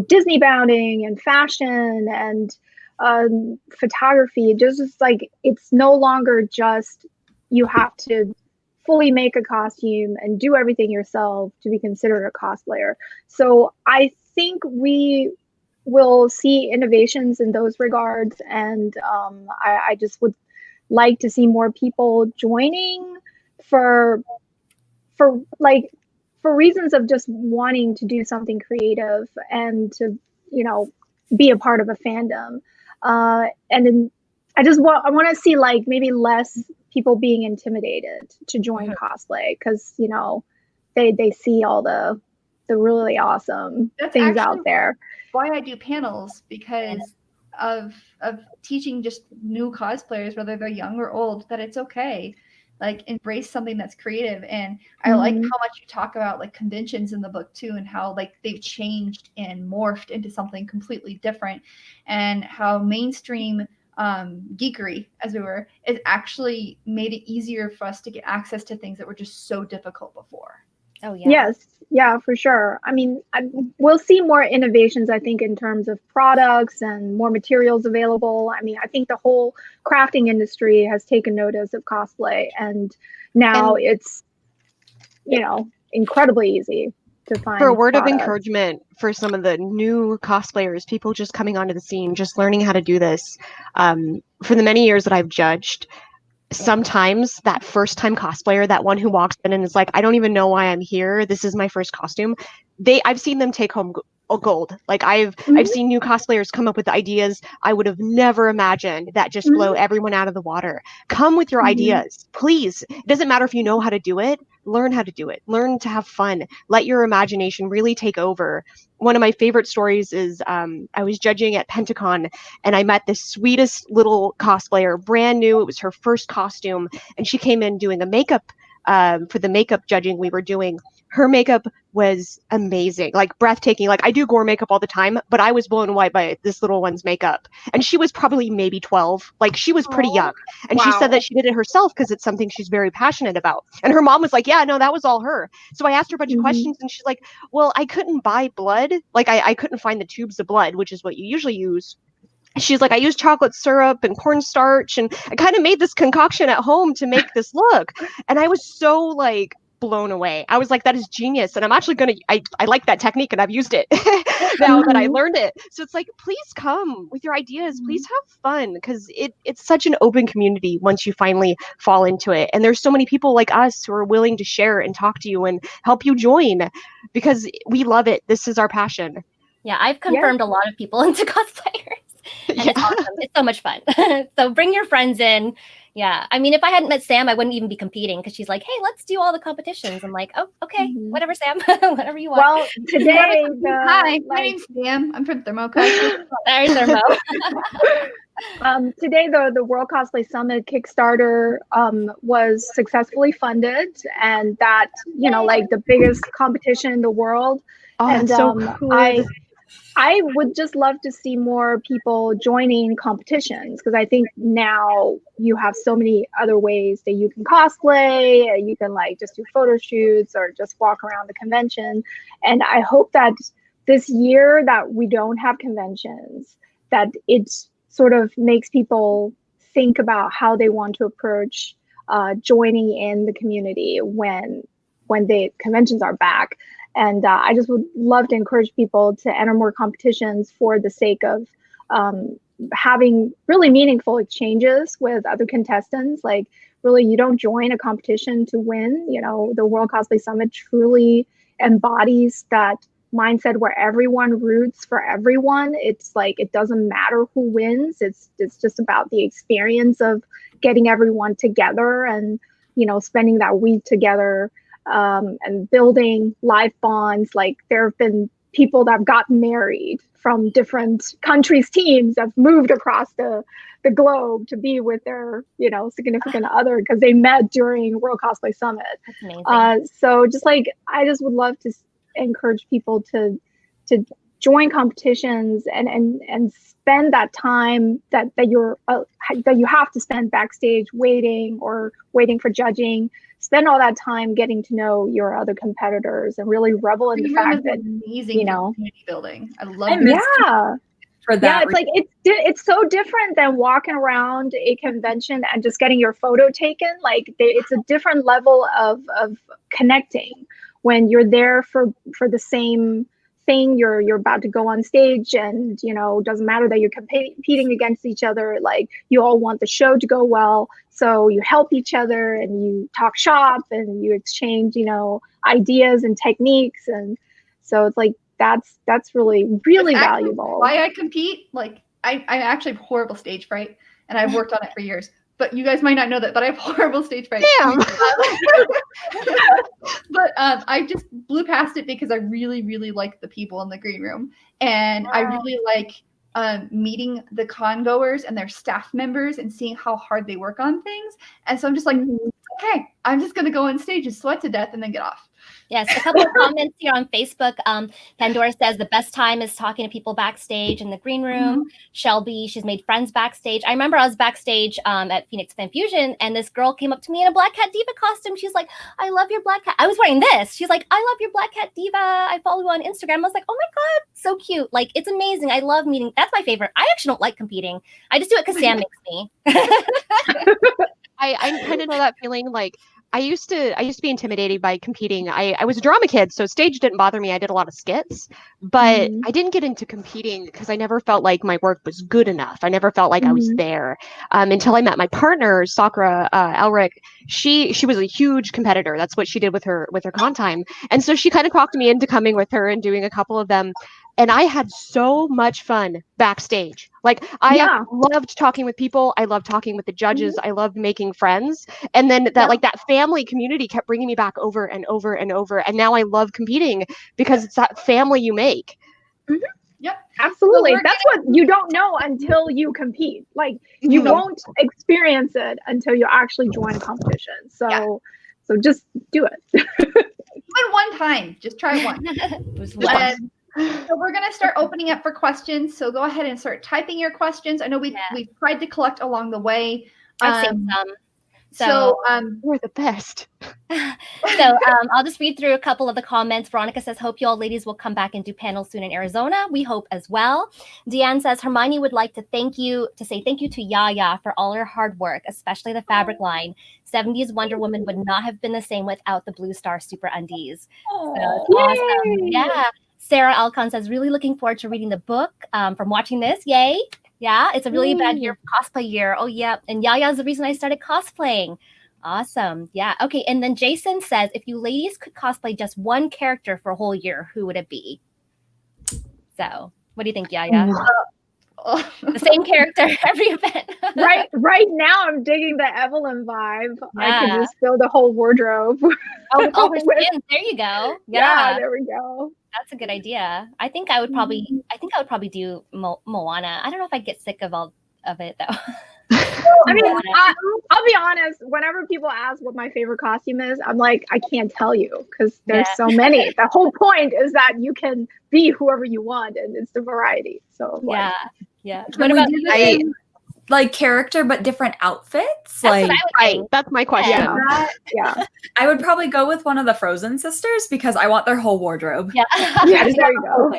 Disney bounding and fashion and photography. Just like, it's no longer just you have to fully make a costume and do everything yourself to be considered a cosplayer. So I think we will see innovations in those regards. And I just would like to see more people joining for reasons of just wanting to do something creative and to, be a part of a fandom. And then I want to see like maybe less people being intimidated to join cosplay, because they see all the really awesome things out there. Why I do panels, because of teaching just new cosplayers, whether they're young or old, that it's okay. Like, embrace something that's creative. And I like how much you talk about like conventions in the book too, and how like they've changed and morphed into something completely different, and how mainstream geekery, as it were, is actually made it easier for us to get access to things that were just so difficult before. Oh yeah. Yes, yeah, for sure. I mean, we'll see more innovations, I think, in terms of products and more materials available. I mean, I think the whole crafting industry has taken notice of cosplay, and now it's, incredibly easy to find. For a word products. of encouragement for some of the new cosplayers, people just coming onto the scene, just learning how to do this. For the many years that I've judged, sometimes that first time cosplayer, that one who walks in and is like, I don't even know why I'm here, this is my first costume, I've seen them take home gold. Like, I've seen new cosplayers come up with ideas I would have never imagined that just blow everyone out of the water. Come with your ideas, please. It doesn't matter if you know how to do it. Learn how to do it. Learn to have fun. Let your imagination really take over. One of my favorite stories is I was judging at Pentacon, and I met this sweetest little cosplayer, brand new. It was her first costume, and she came in doing a makeup for the makeup judging we were doing. Her makeup was amazing, like breathtaking. Like, I do gore makeup all the time, but I was blown away by this little one's makeup. And she was probably maybe 12. Like, she was pretty young. And she said that she did it herself because it's something she's very passionate about. And her mom was like, yeah, no, that was all her. So I asked her a bunch of questions, and she's like, well, I couldn't buy blood. Like, I couldn't find the tubes of blood, which is what you usually use. She's like, I used chocolate syrup and cornstarch, and I kind of made this concoction at home to make this look. And I was so like, blown away. I was like, that is genius. And I'm actually I like that technique and I've used it now that I learned it. So it's like, please come with your ideas. Please have fun, because it's such an open community once you finally fall into it. And there's so many people like us who are willing to share and talk to you and help you join, because we love it. This is our passion. Yeah, I've confirmed a lot of people into cosplayers. And it's awesome. It's so much fun. So bring your friends in. Yeah. I mean, if I hadn't met Sam, I wouldn't even be competing, because she's like, hey, let's do all the competitions. I'm like, oh, okay, whatever, Sam. Whatever you want. Well, today, hi, my name's Sam. I'm from ThermoCosplay. There's Thermo. Today, the World Cosplay Summit Kickstarter was successfully funded, and that, you know, like the biggest competition in the world. Oh, and so cool. I would just love to see more people joining competitions, because I think now you have so many other ways that you can cosplay. You can like just do photo shoots or just walk around the convention. And I hope that this year that we don't have conventions, that it sort of makes people think about how they want to approach joining in the community when the conventions are back. And I just would love to encourage people to enter more competitions for the sake of having really meaningful exchanges with other contestants. Like, really, you don't join a competition to win. You know, the World Cosplay Summit truly embodies that mindset where everyone roots for everyone. It's like, it doesn't matter who wins. It's just about the experience of getting everyone together and, you know, spending that week together. And building life bonds. Like, there have been people that have gotten married from different countries' teams that have moved across the globe to be with their, you know, significant other, because they met during World Cosplay Summit. That's amazing. So just like, I just would love to encourage people to join competitions and spend that time that you have to spend backstage waiting for judging. Spend all that time getting to know your other competitors and really revel in the fact that, amazing, you know, community building. I love for that. Yeah, it's like it's so different than walking around a convention and just getting your photo taken. Like, it's a different level of connecting when you're there for the same thing. You're about to go on stage, and, you know, doesn't matter that you're competing against each other. Like, you all want the show to go well, so you help each other and you talk shop and you exchange, you know, ideas and techniques. And so it's like, that's really valuable. Why I compete, like, I actually have horrible stage fright, and I've worked on it for years. But you guys might not know that, but I have horrible stage fright. Damn. But I just blew past it because I really, really like the people in the green room. And I really like meeting the con goers and their staff members and seeing how hard they work on things. And so I'm just like, okay, I'm just going to go on stage and sweat to death and then get off. Yes, a couple of comments here on Facebook. Pandora says the best time is talking to people backstage in the green room. Shelby, she's made friends backstage. I remember I was backstage at Phoenix Fan Fusion, and this girl came up to me in a Black Cat Diva costume. She's like, I love your Black Cat. I was wearing this. She's like, I love your Black Cat Diva. I follow you on Instagram. I was like, oh my God, so cute. Like, it's amazing. I love meeting. That's my favorite. I actually don't like competing. I just do it because Sam makes me. I kind of know that feeling. Like, I used to be intimidated by competing. I was a drama kid, so stage didn't bother me. I did a lot of skits, but I didn't get into competing because I never felt like my work was good enough. I never felt like I was there until I met my partner, Sakura Elric. She was a huge competitor. That's what she did with her con time, and so she kind of talked me into coming with her and doing a couple of them. And I had so much fun backstage. Like, I loved talking with people. I loved talking with the judges. I loved making friends. And then that family community kept bringing me back over and over and over. And now I love competing because it's that family you make. Yep, absolutely. So that's what you don't know until you compete. Like, you won't experience it until you actually join a competition. So just do it. Even one time. Just try it once. It was one. So we're going to start opening up for questions. So go ahead and start typing your questions. I know we've tried to collect along the way. I've seen some. So we're the best. So I'll just read through a couple of the comments. Veronica says, hope you all ladies will come back and do panels soon in Arizona. We hope as well. Deanne says, Hermione would like to say thank you to Yaya for all her hard work, especially the fabric line. 70s Wonder Woman would not have been the same without the Blue Star Super Undies. So that's awesome. Yeah. Sarah Alcon says, really looking forward to reading the book from watching this. Yay. Yeah, it's a really bad year for cosplay year. Oh, yeah. And Yaya's the reason I started cosplaying. Awesome. Yeah. Okay. And then Jason says, if you ladies could cosplay just one character for a whole year, who would it be? So what do you think, Yaya? The same character every event. right now I'm digging the Evelyn vibe. I could just fill the whole wardrobe. Oh, with all her skins. There you go. Yeah, there we go. That's a good idea. I think I would probably do Moana. I don't know if I'd get sick of all of it though. I mean, I'll be honest. Whenever people ask what my favorite costume is, I'm like, I can't tell you because there's so many. The whole point is that you can be whoever you want, and it's the variety. So yeah. What about you? Like character, but different outfits. That's my question. Yeah. I would probably go with one of the Frozen sisters because I want their whole wardrobe. Yeah. There you go.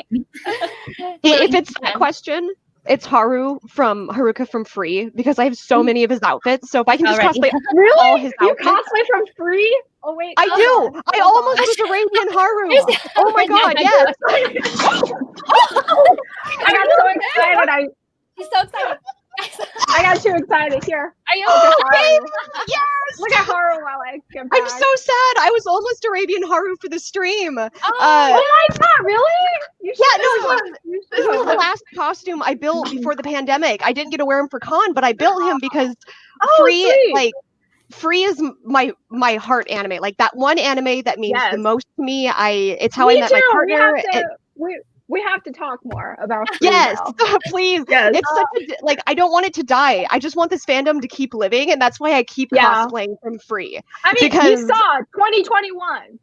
If it's that question, it's Haruka from Free because I have so many of his outfits. So if I can just cosplay all his outfits. You cosplay from Free? Oh wait. I do. I almost was Arabian Haru. Oh my god, yes. I got so excited. She's so excited. I got too excited. Here. Are you okay? Yes. Look at Haru while I get back. I'm so sad. I was almost Arabian Haru for the stream. Oh my god, really? This was the last costume I built before the pandemic. I didn't get to wear him for con, but I built him because Free is my heart anime. Like that one anime that means the most to me. It's how I met my partner. We have to talk more about Free please. Yes. It's such I don't want it to die. I just want this fandom to keep living, and that's why I keep cosplaying from Free. I mean, you saw 2021.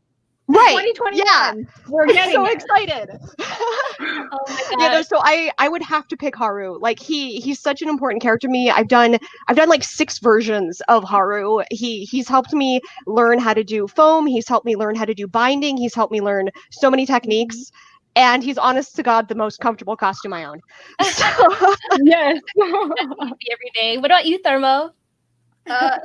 Right. 2021. Yeah. We're getting so excited. Oh my god. So I would have to pick Haru. Like he's such an important character to me. I've done like 6 versions of Haru. He's helped me learn how to do foam. He's helped me learn how to do binding. He's helped me learn so many techniques. And he's honest to God the most comfortable costume I own. So. Yes. Every day. What about you, Thermo?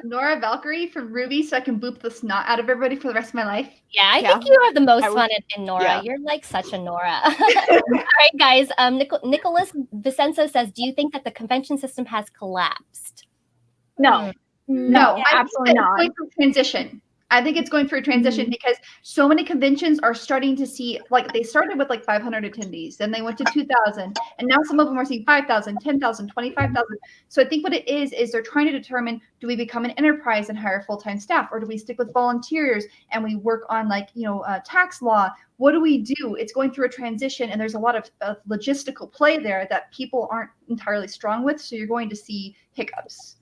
Nora Valkyrie from Ruby, so I can boop the snot out of everybody for the rest of my life. Yeah, I think you have the most fun in Nora. Yeah. You're like such a Nora. All right, guys. Nicholas Vicenzo says, do you think that the convention system has collapsed? No, absolutely not. It's going through transition. I think it's going through a transition because so many conventions are starting to see, they started with 500 attendees, then they went to 2,000, and now some of them are seeing 5,000, 10,000, 25,000. So I think what it is they're trying to determine, do we become an enterprise and hire full-time staff, or do we stick with volunteers and we work on tax law? What do we do? It's going through a transition, and there's a lot of logistical play there that people aren't entirely strong with, so you're going to see hiccups.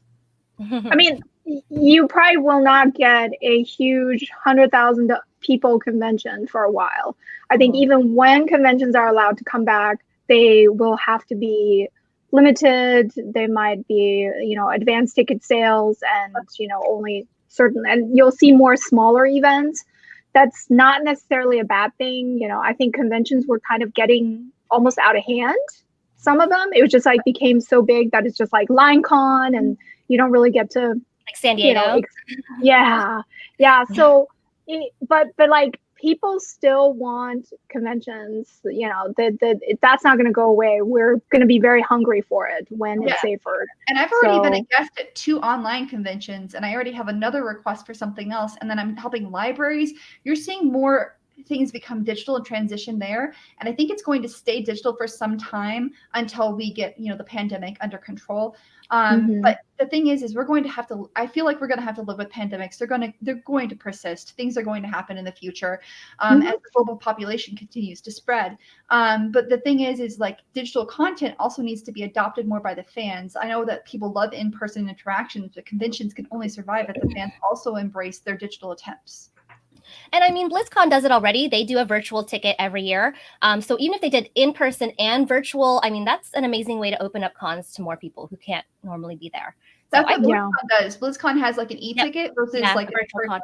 I mean, you probably will not get a huge 100,000 people convention for a while. I think even when conventions are allowed to come back, they will have to be limited. They might be, advanced ticket sales and, only certain, and you'll see more smaller events. That's not necessarily a bad thing. I think conventions were kind of getting almost out of hand. Some of them, it was just became so big that it's just like LineCon, and you don't really get to San Diego. Yeah. So, but people still want conventions. That's not going to go away. We're going to be very hungry for it when it's safer. And I've already been a guest at 2 online conventions, and I already have another request for something else. And then I'm helping libraries. You're seeing more things become digital and transition there. And I think it's going to stay digital for some time until we get, the pandemic under control. But the thing is we're going to have to, I feel like we're going to have to live with pandemics. They're going to persist. Things are going to happen in the future as the global population continues to spread. But the thing is digital content also needs to be adopted more by the fans. I know that people love in-person interactions, but conventions can only survive if the fans also embrace their digital attempts. And I mean, BlizzCon does it already. They do a virtual ticket every year. So even if they did in-person and virtual, I mean, that's an amazing way to open up cons to more people who can't normally be there. That's what BlizzCon does. BlizzCon has an e-ticket versus virtual con.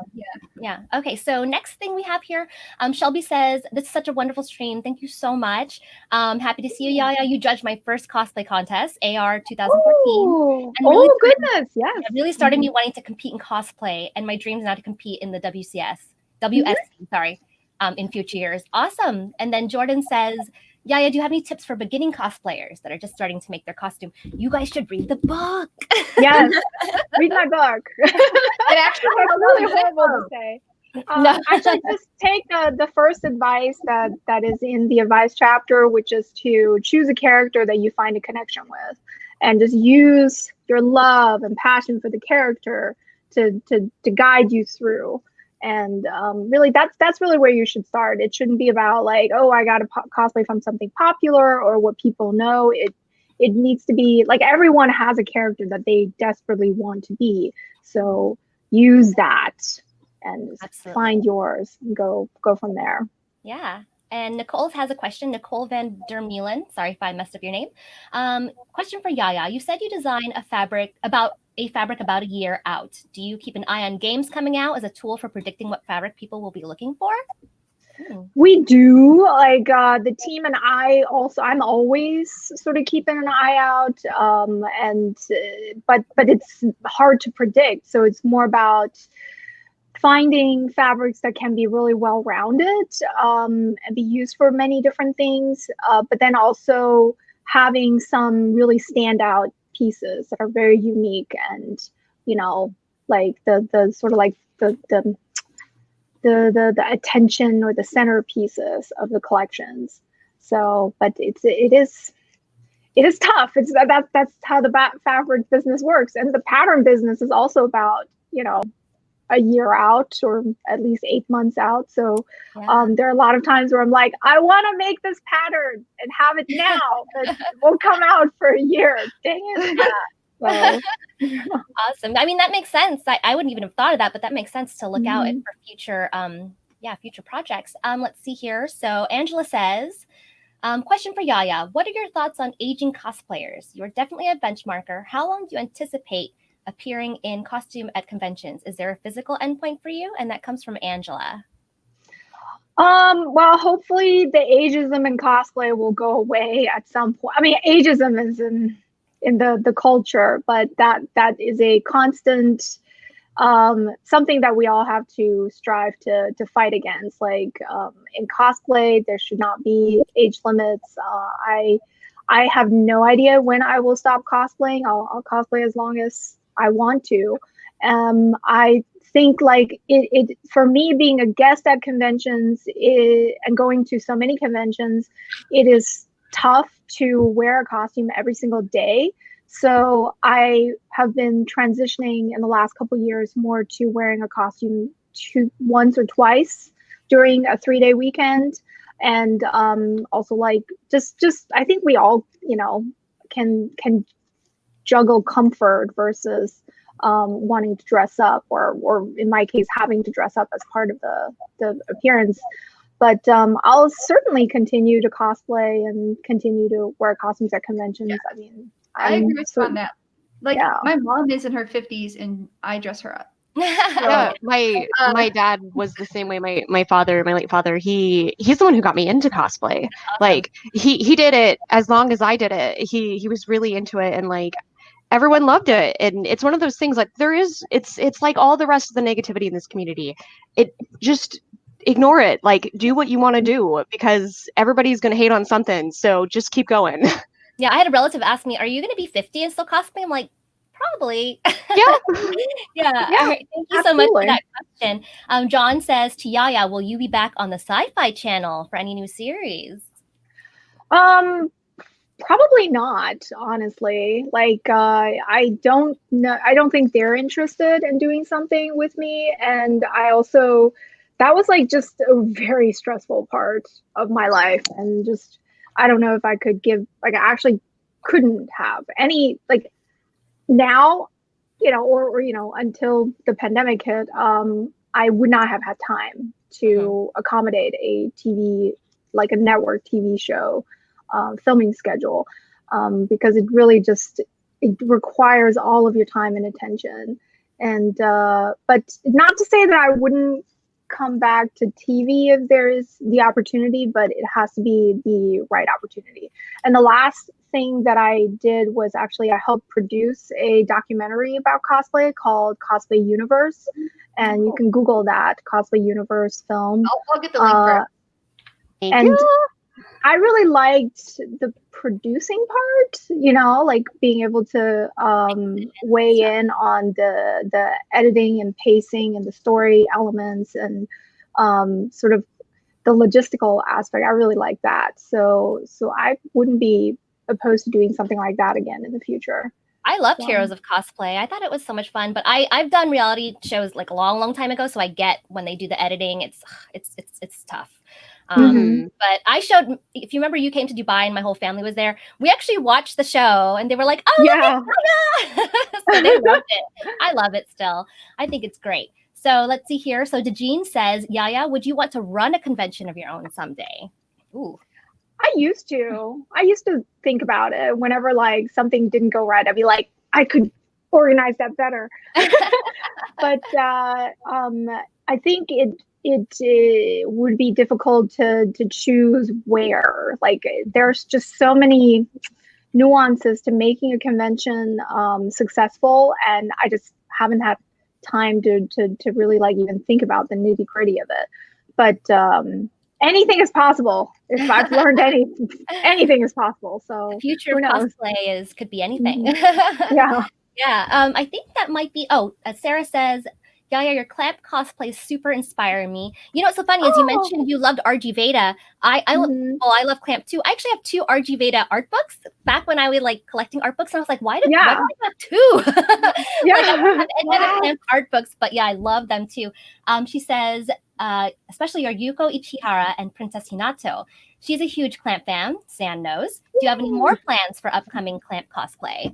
Yeah. Okay. So next thing we have here, Shelby says, this is such a wonderful stream. Thank you so much. Happy to see you, Yaya. You judged my first cosplay contest, AR 2014. And really goodness. Yes. It really started me wanting to compete in cosplay, and my dreams now to compete in the WSC, sorry, in future years. Awesome. And then Jordan says, Yaya, do you have any tips for beginning cosplayers that are just starting to make their costume? You guys should read the book. Yes, read my book. It actually it's really horrible to say. No. Actually, just take the first advice that is in the advice chapter, which is to choose a character that you find a connection with, and just use your love and passion for the character to guide you through. And really, that's really where you should start. It shouldn't be about like, oh, I got to cosplay from something popular or what people know. It needs to be like everyone has a character that they desperately want to be. So use that and find yours and go from there. Yeah. And Nicole has a question. Nicole Van der Meulen. Sorry if I messed up your name. Question for Yaya. You said you design a fabric about a year out. Do you keep an eye on games coming out as a tool for predicting what fabric people will be looking for? We do, like the team and I also, I'm always sort of keeping an eye out, but it's hard to predict. So it's more about finding fabrics that can be really well-rounded and be used for many different things, but then also having some really standout pieces that are very unique and, you know, like the sort of like the attention or the centerpieces of the collections. So, but it is tough. That's how the fabric business works, and the pattern business is also about, you know, a year out or at least 8 months out. So there are a lot of times where I'm like, I want to make this pattern and have it now, but it won't come out for a year. Dang it. So. Awesome. I mean, that makes sense. I wouldn't even have thought of that, but that makes sense to look out for future, future projects. Let's see here. So Angela says, question for Yaya. What are your thoughts on aging cosplayers? You're definitely a benchmarker. How long do you anticipate appearing in costume at conventions? Is there a physical endpoint for you? And that comes from Angela. Well, hopefully the ageism in cosplay will go away at some point. I mean, ageism is in the culture, but that is a constant something that we all have to strive to fight against. Like in cosplay, there should not be age limits. I have no idea when I will stop cosplaying. I'll cosplay as long as I want to. I think like it for me, being a guest at conventions and going to so many conventions, it is tough to wear a costume every single day. So I have been transitioning in the last couple of years more to wearing a costume once or twice during a 3-day weekend. And also like just I think we all, you know, can juggle comfort versus wanting to dress up or in my case having to dress up as part of the appearance. But I'll certainly continue to cosplay and continue to wear costumes at conventions. Yeah. I mean, I agree with you on that. Like my mom is in her 50s and I dress her up. Yeah, my dad was the same way. My late father, he's the one who got me into cosplay. Awesome. Like he did it as long as I did it. He was really into it, and like everyone loved it. And it's one of those things, like it's like all the rest of the negativity in this community. It just ignore it. Like do what you want to do, because everybody's gonna hate on something. So just keep going. Yeah, I had a relative ask me, "Are you gonna be 50 and still cosplay?" I'm like, probably. Yeah. Yeah. All right. Thank you so much for that question. John says to Yaya, will you be back on the Sci-Fi Channel for any new series? Probably not, honestly. Like I don't know. I don't think they're interested in doing something with me. And I also, that was like just a very stressful part of my life. And just, I don't know if I could give, like I actually couldn't have any, like now, you know, or you know, until the pandemic hit, I would not have had time to accommodate a TV, like a network TV show filming schedule, because it really just, it requires all of your time and attention. And but not to say that I wouldn't come back to TV if there's the opportunity, but it has to be the right opportunity. And the last thing that I did was actually I helped produce a documentary about cosplay called Cosplay Universe, and you can Google that, Cosplay Universe film. I'll get the link for it. Thank And you. I really liked the producing part, you know, like being able to weigh in on the editing and pacing and the story elements and sort of the logistical aspect. I really like that. So I wouldn't be opposed to doing something like that again in the future. I loved Heroes of Cosplay. I thought it was so much fun, but I've done reality shows like a long time ago, so I get when they do the editing, it's tough. But I showed, if you remember, you came to Dubai and my whole family was there. We actually watched the show and they were like, "Oh, yeah." So they loved it. I love it still. I think it's great. So let's see here. So Dejeen says, Yaya, would you want to run a convention of your own someday? Ooh. I used to think about it whenever like something didn't go right. I'd be like, I could organize that better. But I think it would be difficult to choose where. Like there's just so many nuances to making a convention successful, and I just haven't had time to really like even think about the nitty-gritty of it. But anything is possible. If I've learned anything is possible. So the future of cosplay could be anything. Yeah. Yeah. I think that might be. Sarah says, Yaya, your clamp cosplay is super inspiring me. You know what's so funny is you mentioned you loved RG Veda. I love clamp too. I actually have 2 RG Veda art books. Back when I was like collecting art books, and I was like, why do I have 2? Yeah. Like, I don't have any other clamp art books, but yeah, I love them too. She says, especially your Yuko Ichihara and Princess Hinato. She's a huge clamp fan. San knows. Do you have any more plans for upcoming clamp cosplay?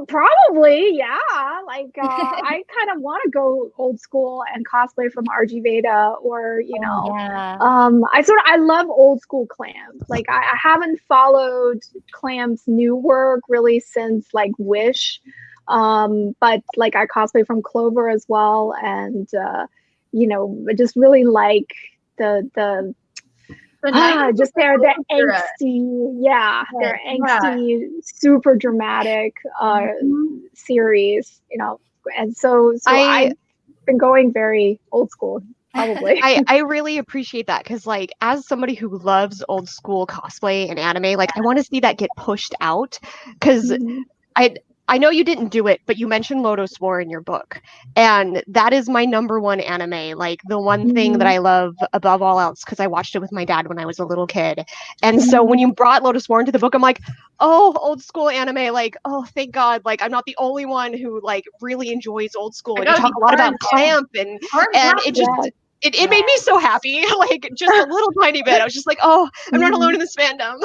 Probably, yeah. Like, I kind of want to go old school and cosplay from RG Veda, or I love old school clamp. Like, I haven't followed clamp's new work really since like Wish, but like I cosplay from Clover as well, and I just really like the just their angsty, their angsty, super dramatic series, and so I've been going very old school, probably. I really appreciate that, because like as somebody who loves old school cosplay and anime, like I want to see that get pushed out, because I know you didn't do it, but you mentioned Lotus War in your book, and that is my #1 anime, like the one thing that I love above all else, because I watched it with my dad when I was a little kid. And so when you brought Lotus War into the book, I'm like, oh, old school anime, like, oh, thank God, like I'm not the only one who like really enjoys old school. And you talk a lot about clamp, and it just it made me so happy, like just a little tiny bit. I was just like, oh, I'm not alone in this fandom.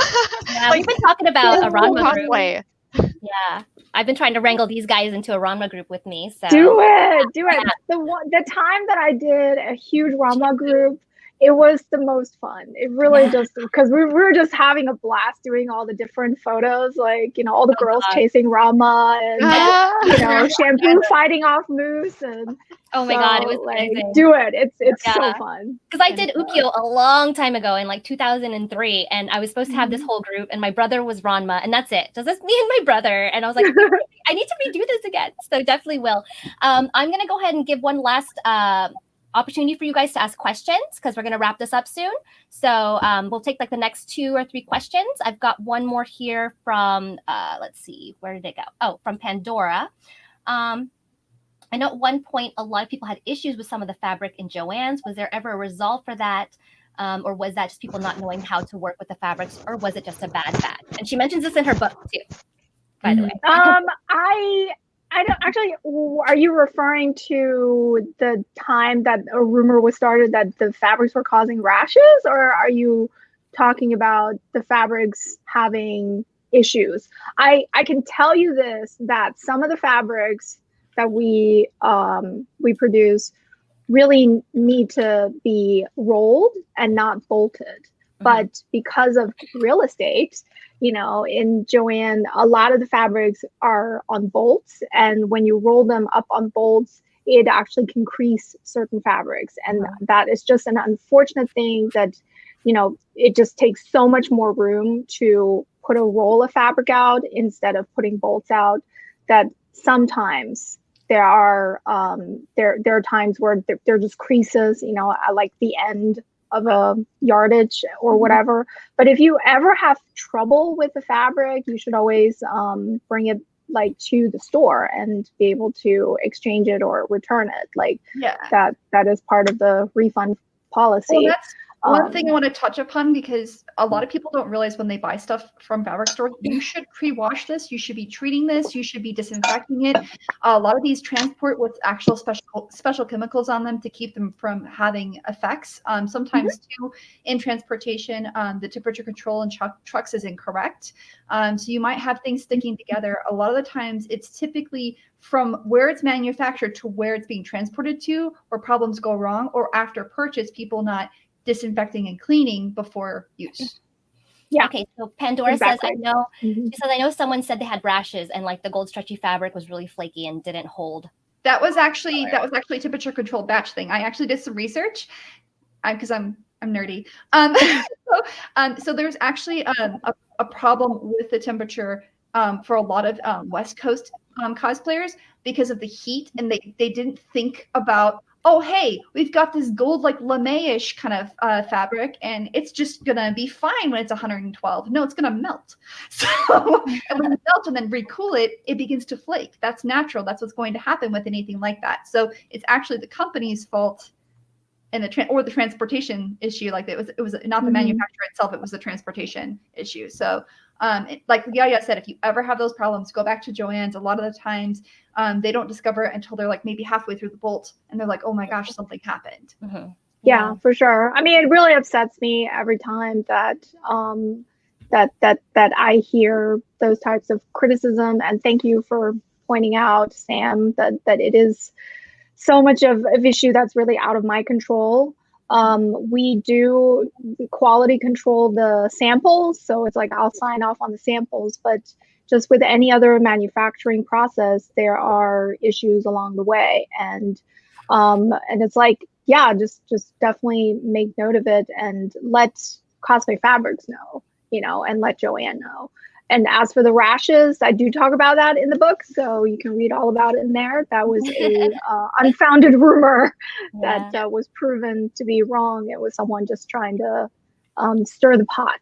Yeah, like, we've been talking about a Ranma cosplay. Yeah, I've been trying to wrangle these guys into a Ranma group with me. So do it. The time that I did a huge Ranma group, it was the most fun. It really just, because we were just having a blast doing all the different photos, like all the girls chasing Ranma, and Shampoo fighting off Moose, and oh my God, it was like amazing. Do it. It's so fun. Because I did Ukiyo a long time ago in like 2003, and I was supposed to have this whole group, and my brother was Ranma, and that's it. Just me and my brother, and I was like, I need to redo this again. So definitely will. I'm gonna go ahead and give one last opportunity for you guys to ask questions, because we're going to wrap this up soon. So we'll take like the next 2 or 3 questions. I've got one more here from, let's see, where did it go? Oh, from Pandora. I know at one point a lot of people had issues with some of the fabric in Joann's. Was there ever a resolve for that? Or was that just people not knowing how to work with the fabrics, or was it just a bad batch? And she mentions this in her book too, by the way. I don't actually. Are you referring to the time that a rumor was started that the fabrics were causing rashes, or are you talking about the fabrics having issues? I can tell you this, that some of the fabrics that we produce really need to be rolled and not bolted. But because of real estate, in Joann, a lot of the fabrics are on bolts, and when you roll them up on bolts, it actually can crease certain fabrics. And that is just an unfortunate thing that, you know, it just takes so much more room to put a roll of fabric out instead of putting bolts out, that sometimes there are times where there are just creases, you know, at like the end of a yardage or whatever. But if you ever have trouble with the fabric, you should always bring it like to the store and be able to exchange it or return it. Like that is part of the refund policy. Well, that's one thing I want to touch upon, because a lot of people don't realize when they buy stuff from fabric stores, you should pre-wash this. You should be treating this. You should be disinfecting it. A lot of these transport with actual special chemicals on them to keep them from having effects. Sometimes too, in transportation, the temperature control in trucks is incorrect. So you might have things sticking together. A lot of the times it's typically from where it's manufactured to where it's being transported to, where problems go wrong, or after purchase, people not disinfecting and cleaning before use. Yeah. Okay, so Pandora says, I know, she says, I know someone said they had rashes and like the gold stretchy fabric was really flaky and didn't hold. That was actually a temperature controlled batch thing. I actually did some research because I'm nerdy. So there's actually a problem with the temperature for a lot of West Coast cosplayers because of the heat, and they didn't think about, oh, hey, we've got this gold, like lame-ish kind of fabric, and it's just going to be fine when it's 112. No, it's going to melt. So, and when it melts and then recool it, it begins to flake. That's natural. That's what's going to happen with anything like that. So it's actually the company's fault and the transportation issue. Like it was not the manufacturer itself, it was the transportation issue. So like Yaya said, if you ever have those problems, go back to Joann's. A lot of the times they don't discover it until they're like maybe halfway through the bolt and they're like, oh my gosh, something happened. Yeah, for sure. I mean, it really upsets me every time that that I hear those types of criticism. And thank you for pointing out, Sam, that it is so much of an issue that's really out of my control. We do quality control the samples, so it's like I'll sign off on the samples, but just with any other manufacturing process, there are issues along the way, and it's like, yeah, just definitely make note of it and let Cosplay Fabrics know, you know, and let Joann know. And as for the rashes, I do talk about that in the book, so you can read all about it in there. That was a unfounded rumor that was proven to be wrong. It was someone just trying to stir the pot.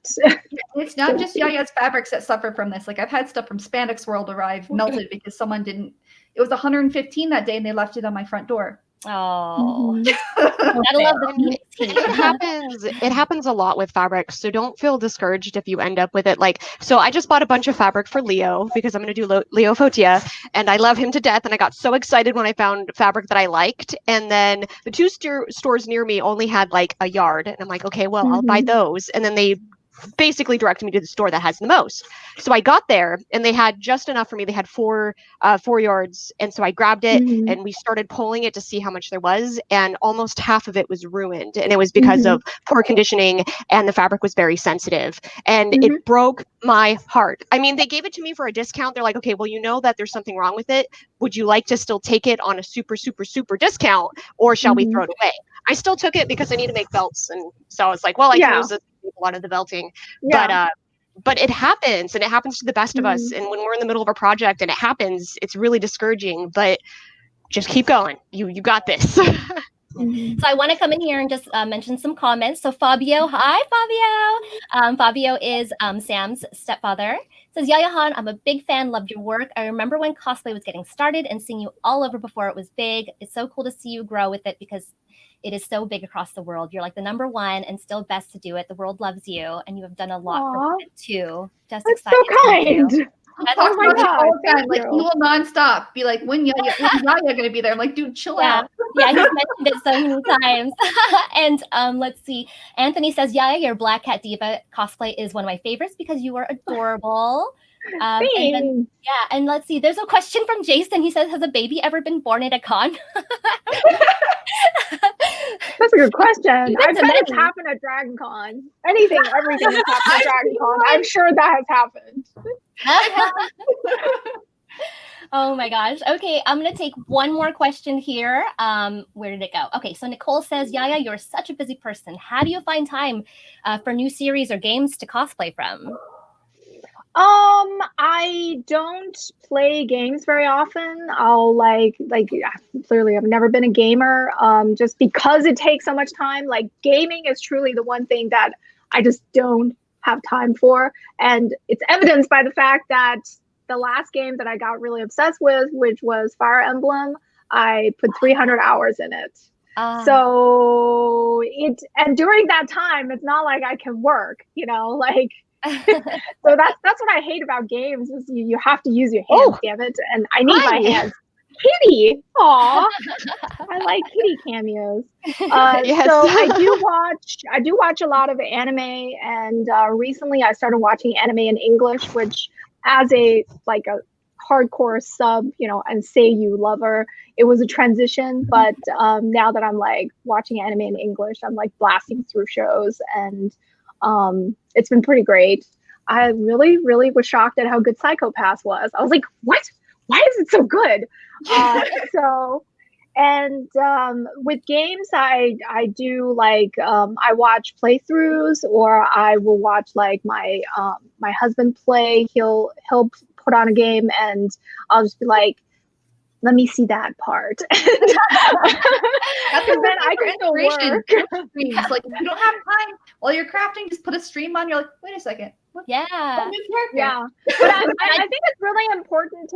It's not just Yaya's fabrics that suffer from this. Like I've had stuff from Spandex World arrive melted because someone didn't. It was 115 that day, and they left it on my front door. Oh, gotta love the Phoenix heat. It happens a lot with fabrics, so don't feel discouraged if you end up with it. Like, so I just bought a bunch of fabric for Leo because I'm going to do Leo Fotia, and I love him to death, and I got so excited when I found fabric that I liked, and then the two stores near me only had like a yard, and I'm like, okay, well, I'll buy those, and then they basically directed me to the store that has the most. So I got there and they had just enough for me. They had four yards. And so I grabbed it and we started pulling it to see how much there was. And almost half of it was ruined. And it was because of poor conditioning, and the fabric was very sensitive. And it broke my heart. I mean, they gave it to me for a discount. They're like, okay, well, you know that there's something wrong with it. Would you like to still take it on a super, super, super discount, or shall we throw it away? I still took it because I need to make belts. And so I was like, well, I can use a lot of the belting, but it happens, and it happens to the best of us. And when we're in the middle of a project and it happens, it's really discouraging, but just keep going. You got this. So I want to come in here and just mention some comments. So Fabio, hi Fabio. Fabio is Sam's stepfather. Says, Yaya Han, I'm a big fan, loved your work. I remember when cosplay was getting started and seeing you all over before it was big. It's so cool to see you grow with it because it is so big across the world. You're like the #1 and still best to do it. The world loves you, and you have done a lot for it too. Just That's excited. so kind. Oh my God. Like, you will nonstop be like, when Yaya gonna be there? I'm like, dude, chill out. Yeah, he's mentioned it so many times. And let's see. Anthony says, Yaya, your Black Cat Diva cosplay is one of my favorites because you are adorable. And let's see. There's a question from Jason. He says, has a baby ever been born at a con? That's a good question. I bet it's happened at Dragon Con. Everything has happened at Dragon Con. I'm sure that has happened. Oh my gosh. Okay, I'm gonna take one more question here. Where did it go? Okay, so Nicole says, Yaya, you're such a busy person. How do you find time for new series or games to cosplay from? I don't play games very often. I'll clearly I've never been a gamer. Just because it takes so much time. Like gaming is truly the one thing that I just don't have time for. And it's evidenced by the fact that the last game that I got really obsessed with, which was Fire Emblem, I put 300 hours in it. And during that time, it's not like I can work, like. So that's what I hate about games is you have to use your hands, damn it, and I need my hands. Kitty, aw, I like kitty cameos. Yes. So I do watch a lot of anime, and recently I started watching anime in English, which as a hardcore sub, and Seiyu lover, it was a transition. But now that I'm like watching anime in English, I'm like blasting through shows and. It's been pretty great. I really, really was shocked at how good Psycho Pass was. I was like, what? Why is it so good? With games, I do I watch playthroughs, or I will watch my husband play. He'll put on a game, and I'll just be like, let me see that part. That's then I can still work. Streams. Like if you don't have time while you're crafting, just put a stream on. You're like, wait a second. What new character? Yeah. But I think it's really important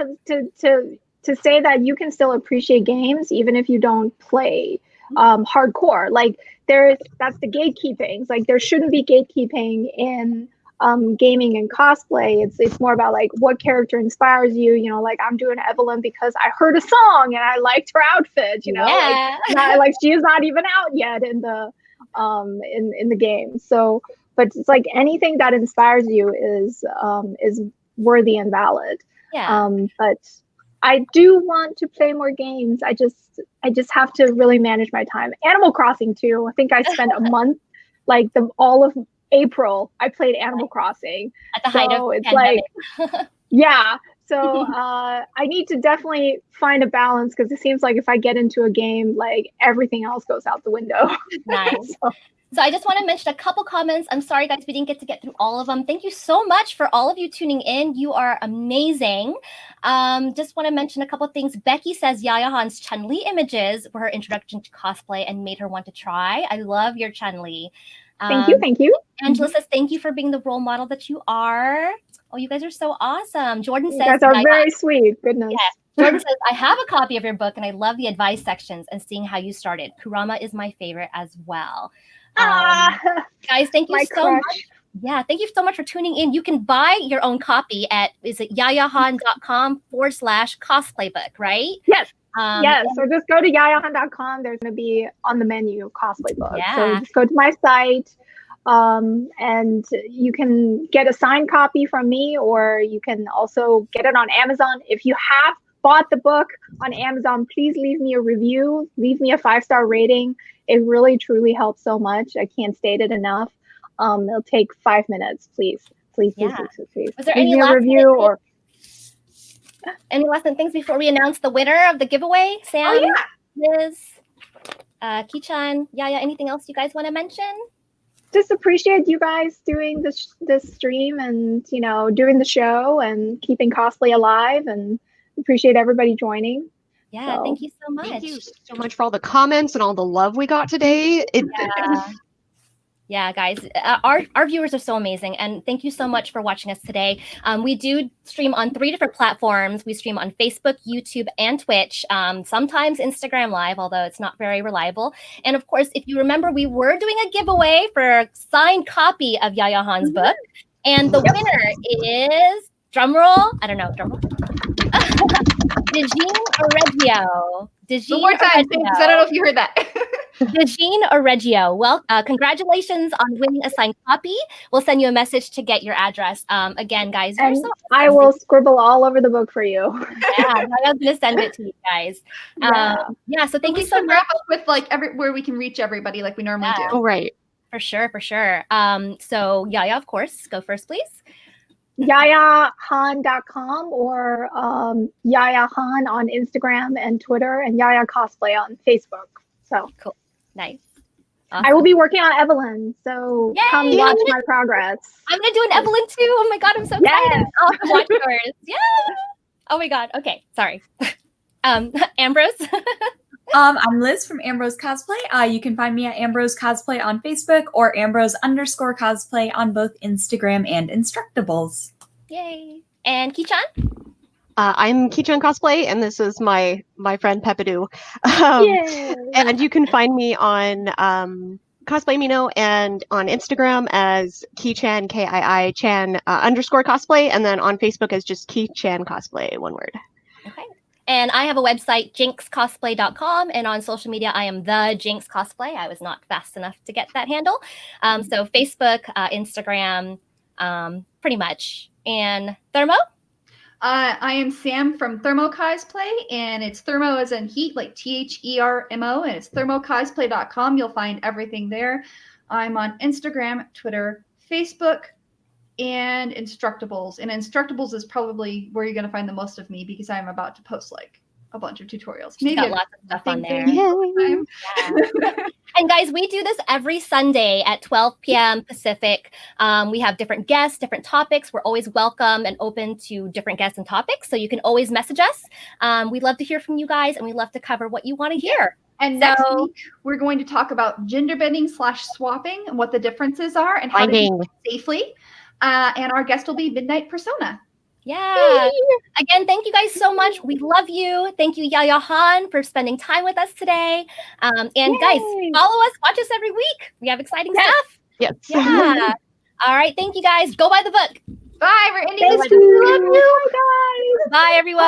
to say that you can still appreciate games even if you don't play hardcore. Like that's the gatekeeping. Like there shouldn't be gatekeeping in gaming and cosplay. It's more about like what character inspires you, like I'm doing Evelyn because I heard a song and I liked her outfit, like she is not even out yet in the in the game. So but it's like anything that inspires you is worthy and valid. But I do want to play more games. I just have to really manage my time. Animal Crossing too. I think I spent a month all of April, I played Animal Crossing. At the height of it's pandemic. Yeah. So I need to definitely find a balance because it seems like if I get into a game, like everything else goes out the window. Nice. So I just want to mention a couple comments. I'm sorry, guys, we didn't get to get through all of them. Thank you so much for all of you tuning in. You are amazing. Just want to mention a couple things. Becky says Yaya Han's Chun-Li images were her introduction to cosplay and made her want to try. I love your Chun-Li. Thank you. Angela says, thank you for being the role model that you are. Oh, you guys are so awesome. Jordan says, you guys are very sweet. Goodness. Yeah. Jordan says, I have a copy of your book and I love the advice sections and seeing how you started. Kurama is my favorite as well. Guys, thank you so much. Yeah, thank you so much for tuning in. You can buy your own copy at, is it yayahan.com/cosplay book, right? Yes. Yes, or just go to yayahan.com. There's going to be on the menu cosplay book. Yeah. So just go to my site, and you can get a signed copy from me, or you can also get it on Amazon. If you have bought the book on Amazon, please leave me a review. Leave me a 5-star rating. It really, truly helps so much. I can't state it enough. It'll take 5 minutes, please. Please. Was there leave any me a review or... Any last things before we announce the winner of the giveaway? Sam, Liz, Kii-chan, Yaya, anything else you guys want to mention? Just appreciate you guys doing this stream and, doing the show and keeping cosplay alive, and appreciate everybody joining. Yeah, thank you so much. Thank you so much for all the comments and all the love we got today. Yeah, guys, our viewers are so amazing, and thank you so much for watching us today. We do stream on 3 different platforms. We stream on Facebook, YouTube, and Twitch, sometimes Instagram Live, although it's not very reliable. And of course, if you remember, we were doing a giveaway for a signed copy of Yaya Han's book, and the winner is, drumroll, I don't know, drumroll, Dejine Oregio. One more time, because I don't know if you heard that. Dejine Oregio. Well, congratulations on winning a signed copy. We'll send you a message to get your address. Again, guys, and I will scribble all over the book for you. Yeah, I was gonna send it to you guys. So thank you so much. Wrap up with where we can reach everybody like we normally do. Oh, right. For sure. So Yaya, of course, go first, please. yayahan.com or Yaya Han on Instagram and Twitter, and Yaya Cosplay on Facebook. So cool. Nice. Awesome. I will be working on Evelyn, so come watch my progress. I'm gonna do an Evelyn too. Oh my god, I'm so excited. I'll have to watch yours. Yeah. Oh my god. Okay, sorry. Ambrose. I'm Liz from Ambrose Cosplay. You can find me at Ambrose Cosplay on Facebook or Ambrose_Cosplay on both Instagram and Instructables. Yay. And Kii-chan? I'm Kii-chan Cosplay, and this is my friend Peppadoo. And you can find me on Cosplay Mino and on Instagram as Kii-chan, Kii-chan _cosplay, and then on Facebook as just Kii-chan Cosplay, one word. Okay. And I have a website, JinxCosplay.com, and on social media, I am the JinxCosplay. I was not fast enough to get that handle. So Facebook, Instagram, pretty much. And Thermo? I am Sam from ThermoCosplay, and it's thermo as in heat, like THERMO, and it's ThermoCosplay.com. You'll find everything there. I'm on Instagram, Twitter, Facebook, and Instructables. And Instructables is probably where you're going to find the most of me because I'm about to post like a bunch of tutorials. Maybe got lots of stuff on there. Yeah. And guys, we do this every Sunday at 12 p.m. Pacific. We have different guests, different topics. We're always welcome and open to different guests and topics. So you can always message us. We'd love to hear from you guys, and we'd love to cover what you want to hear. And next week, we're going to talk about gender bending / swapping and what the differences are and how to do it safely. And our guest will be Midnight Persona. Yeah. Again, thank you guys so much. We love you. Thank you, Yaya Han, for spending time with us today. And guys, follow us, watch us every week. We have exciting stuff. Yes. Yeah. All right. Thank you guys. Go buy the book. Bye. We're ending this. Love you. Bye, guys. Bye, everyone.